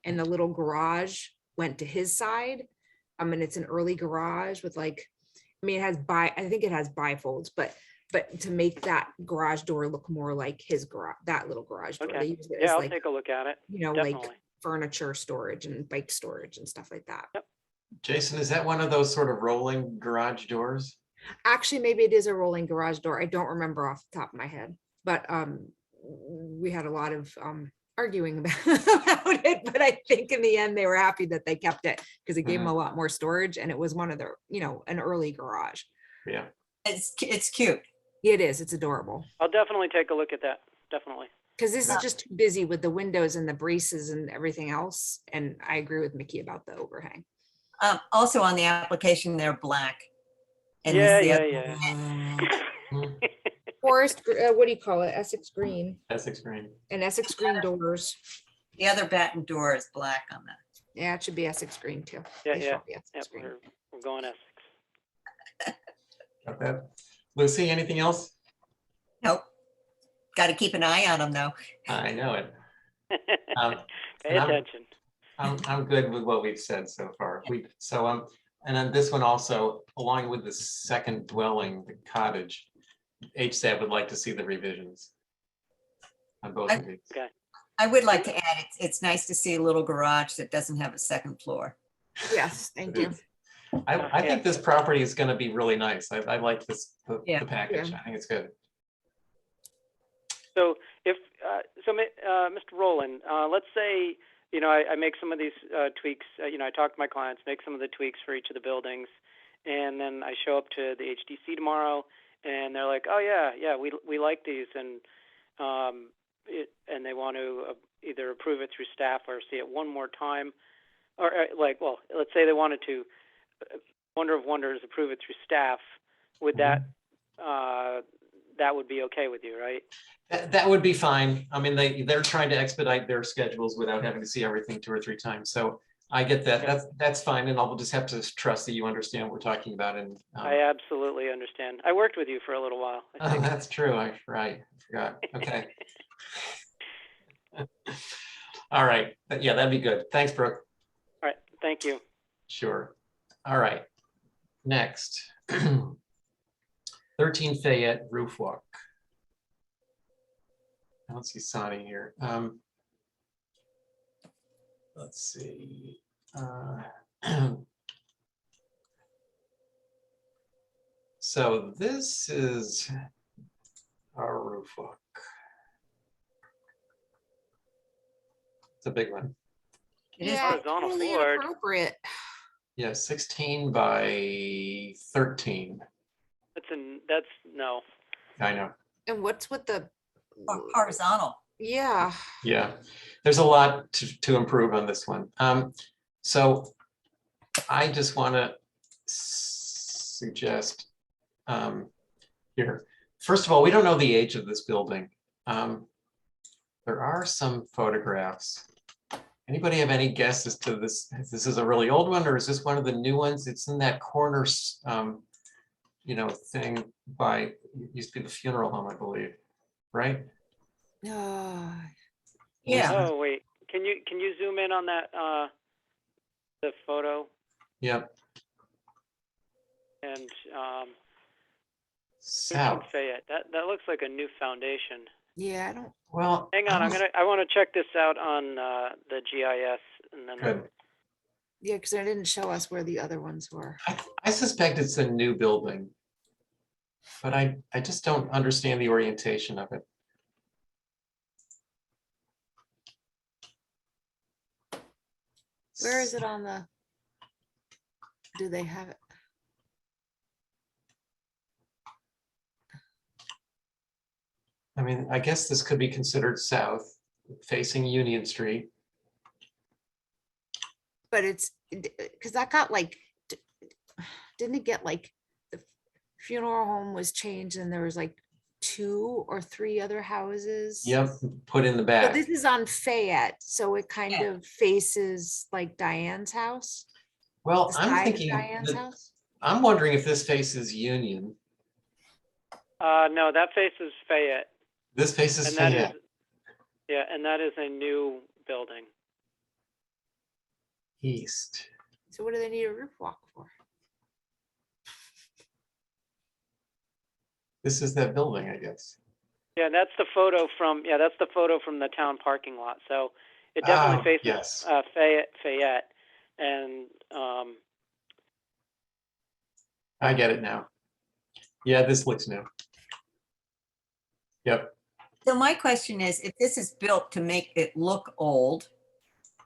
And the little garage went to his side. And it's an early garage with I think it has bifolds, but to make that garage door look more like his garage, that little garage door. Okay. They use it Yeah, as I'll take a look at it. like Definitely. furniture storage and bike storage and stuff like that. Yep. Jason, is that one of those sort of rolling garage doors? Actually, maybe it is a rolling garage door. I don't remember off the top of my head, but we had a lot of arguing about it, but I think in the end they were happy that they kept it because it gave them a lot more storage, and it was one of their, an early garage. Yeah. It's cute. It is. It's adorable. I'll definitely take a look at that. Definitely. Because this is just too busy with the windows and the braces and everything else. And I agree with Mickey about the overhang. Also on the application, they're black. And Yeah, this is the yeah, other- yeah. Forest, what do you call it? Essex green. Essex green. And Essex green doors. The other batten door is black on that. Yeah, it should be Essex green too. Yeah, They yeah. should be Essex Yep, green. we're going Essex. Got that. Lucy, anything else? Nope. Got to keep an eye on them though. I know it. Pay and I'm- attention. I'm good with what we've said so far. And then this one also, along with the second dwelling, the cottage, HSAB would like to see the revisions on both of these. Okay. I would like to add, it's nice to see a little garage that doesn't have a second floor. Yes, thank you. I think this property is going to be really nice. I like the Yeah. package. Yeah. I think it's good. So Mr. Rowland, let's say, I make some of these tweaks, I talk to my clients, make some of the tweaks for each of the buildings, and then I show up to the HDC tomorrow, and they're like, oh yeah, we like these, and they want to either approve it through staff or see it one more time, or let's say they wanted to, Wonder of Wonders, approve it through staff. Would that would be okay with you, right? That would be fine. I mean, they're trying to expedite their schedules without having to see everything 2 or 3 times. So I get that. That's fine. And I'll just have to trust that you understand what we're talking about. And I absolutely understand. I worked with you for a little while. I think. that's true. I forgot. Okay. All right. Yeah, that'd be good. Thanks, Brooke. All right. Thank you. Sure. All right. Next. 13 Fayette Roof Walk. I don't see Sonny here. Let's see. So this is our roof walk. It's a big one. It is Yeah, horizontal totally board. inappropriate. Yeah, 16 by 13. That's no. I know. And what's with the, horizontal. yeah, Yeah, there's a lot to improve on this one. So I just want to suggest here. First of all, we don't know the age of this building. There are some photographs. Anybody have any guess as to this? If this is a really old one, or is this one of the new ones? It's in that corner thing by, used to be the funeral home, I believe, right? Yeah. Oh, wait, can you zoom in on that, the photo? Yep. And, 18 South. Fayette, that looks like a new foundation. Yeah, I don't, Well, Hang on, I want to check this out on, the GIS and then. good. yeah, because it didn't show us where the other ones were. I suspect it's a new building, but I just don't understand the orientation of it. Where is it on the? Do they have it? I mean, I guess this could be considered south, facing Union Street. But it's, because that got like, didn't it get like, the funeral home was changed and there was like 2 or 3 other houses? Yep, put in the So back. this is on Fayette, so it kind Yeah. of faces like Diane's house. Well, The I'm side of thinking, Diane's house. I'm wondering if this faces Union. No, that faces Fayette. This faces And that is, Fayette. yeah, and that is a new building. East. So what do they need a roof walk for? This is that building, I guess. Yeah, that's the photo from, the town parking lot. So it definitely Oh, faces yes. Fayette. And, I get it now. Yeah, this looks new. Yep. So my question is, if this is built to make it look old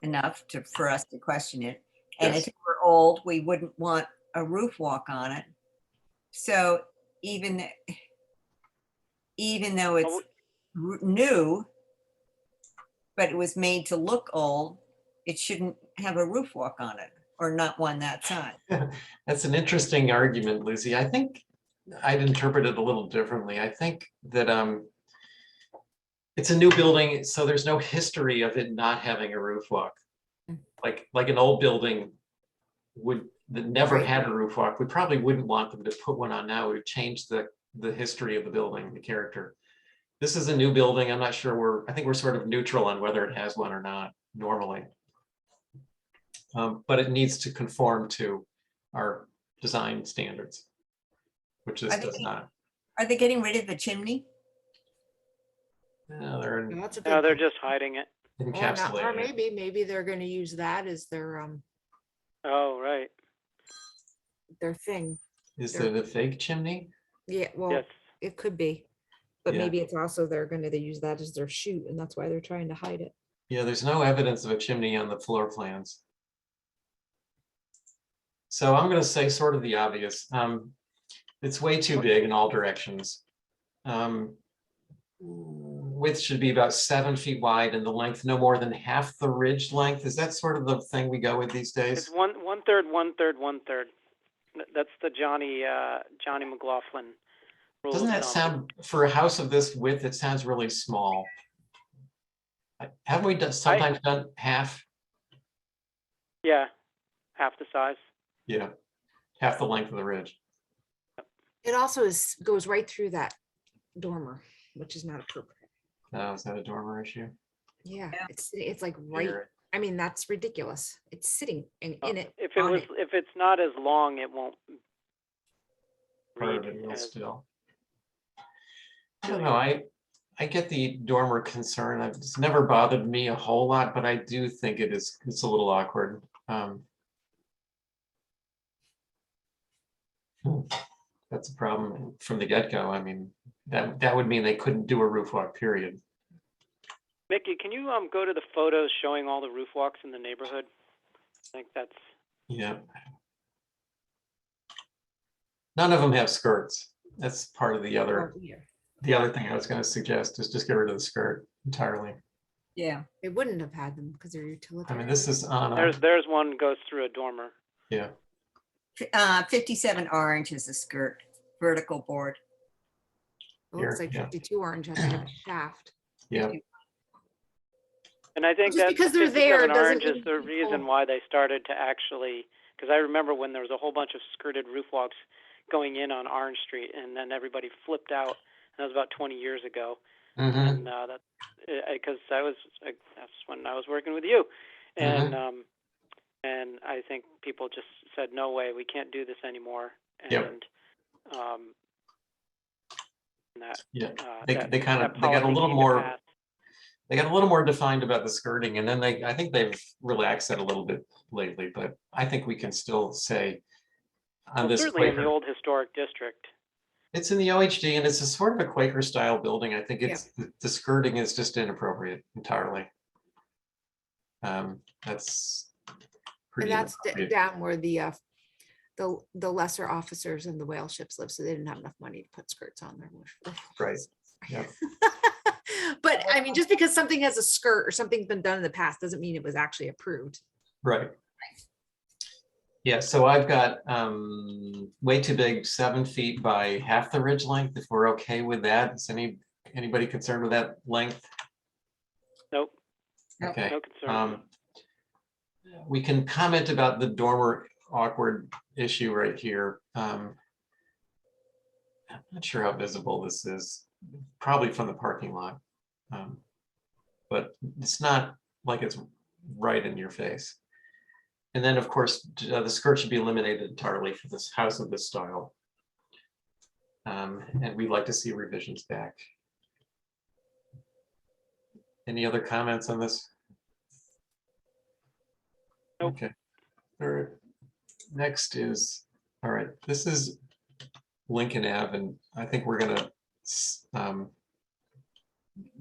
enough for us to question it, and Yes. if it were old, we wouldn't want a roof walk on it. So even though it's new, but it was made to look old, it shouldn't have a roof walk on it, or not one that size. That's an interesting argument, Lucy. I think I'd interpret it a little differently. I think that it's a new building, so there's no history of it not having a roof walk. Like an old building that never Right. had a roof walk, we probably wouldn't want them to put one on now. It would change the history of the building, the character. This is a new building. I'm not sure I think we're sort of neutral on whether it has one or not normally. But it needs to conform to our design standards, which this does not. Are they getting rid of the chimney? No, they're No, that's a no, good they're point. just hiding it. Or not, or encapsulating it. maybe they're gonna use that as their Oh, right. thing. Is it a fake chimney? Yeah, well, Yes. it could be. But Yeah. maybe it's also they use that as their chute and that's why they're trying to hide it. Yeah, there's no evidence of a chimney on the floor plans. So I'm gonna say sort of the obvious. It's way too big in all directions. Width should be about 7 feet wide and the length no more than half the ridge length. Is that sort of the thing we go with these days? It's one third, 1/3, 1/3. That's the Johnny McLaughlin rule Doesn't of that thumb. sound, for a house of this width, it sounds really small. Haven't we sometimes done half? Yeah, half the size. Yeah, half the length of the ridge. It also goes right through that dormer, which is not appropriate. Oh, is that a dormer issue? Yeah, Yeah. it's like right, Here. I mean, that's ridiculous. It's sitting in it. If on it. if it's not as long, it won't Part of read it will as. still. I don't know, I get the dormer concern. It's never bothered me a whole lot, but I do think it's a little awkward. That's a problem from the get-go. I mean, that would mean they couldn't do a roof walk, period. Mickey, can you go to the photos showing all the roof walks in the neighborhood? I think that's. Yeah. None of them have skirts. That's part of the other. Oh, yeah. The other thing I was going to suggest is just get rid of the skirt entirely. Yeah. It wouldn't have had them because they're I utilitarian. mean, this is on. A, There's one goes through a dormer. yeah. 57 orange is a skirt, vertical board. It looks here, like yeah. 52 orange has like a shaft. Yeah. And I think Just that because they're 57 there doesn't orange is mean the people- reason why they started to actually because I remember when there was a whole bunch of skirted roof walks going in on Orange Street, and then everybody flipped out. And that was about 20 years ago. Mhm. And that because that's when I was working with you, and and I think people just said, no way, we can't do this anymore. And Yep. that Yeah, that they got a policy little came to more. pass. They got a little more defined about the skirting, and then I think they've relaxed it a little bit lately, but I think we can still say on Well, this certainly in the Quaker, old historic district. it's in the OHD and it's a sort of a Quaker style building. I think it's, the skirting is just inappropriate entirely. That's And pretty that's inappropriate. down where the lesser officers and the whale ships live, so they didn't have enough money to put skirts on their roof. Right, yeah. But I mean, just because something has a skirt or something's been done in the past doesn't mean it was actually approved. Right. Yeah, so I've got way too big, 7 feet by half the ridge length, if we're okay with that. Is anybody concerned with that length? Nope. Okay. No concern. We can comment about the dormer awkward issue right here. I'm not sure how visible this is, probably from the parking lot. But it's not like it's right in your face. And then, of course, the skirt should be eliminated entirely for this house of this style. And we'd like to see revisions back. Any other comments on this? Nope. Okay. All right. Next is, all right, this is Lincoln Ave, and I think we're gonna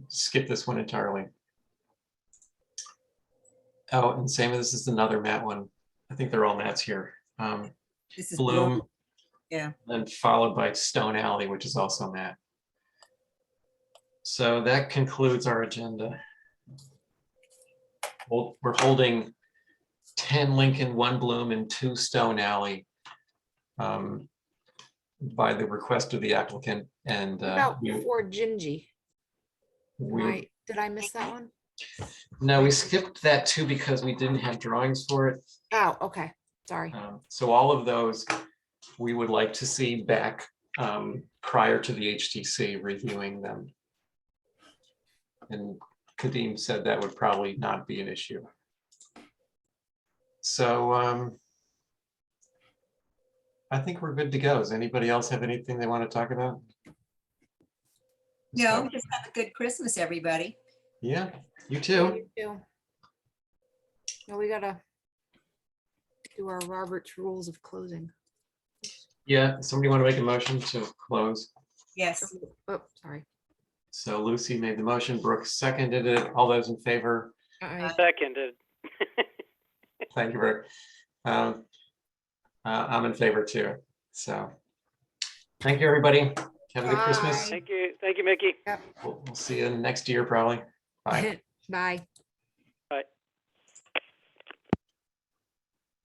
skip this one entirely. Oh, and same, this is another matte one. I think they're all mattes here. This is Bloom. Yeah. And followed by Stone Alley, which is also matte. So that concludes our agenda. We're holding 10 Lincoln, 1 Bloom, and 2 Stone Alley by the request of the applicant. And What about for Gingy? we Did I miss that one? no, we skipped that too because we didn't have drawings for it. Oh, okay, sorry. So all of those we would like to see back prior to the HTC reviewing them. And Kadeem said that would probably not be an issue. So I think we're good to go. Does anybody else have anything they want to talk about? No, just have a good Christmas, everybody. Yeah, you too. No, we gotta do our Robert's rules of closing. Yeah, somebody want to make a motion to close? Yes. Oh, sorry. So Lucy made the motion, Brooke seconded it. All those in favor? Seconded. Thank you, Brooke. I'm in favor too. So thank you, everybody. Have a good Christmas. Thank you, Mickey. We'll see you next year probably. Bye. Bye.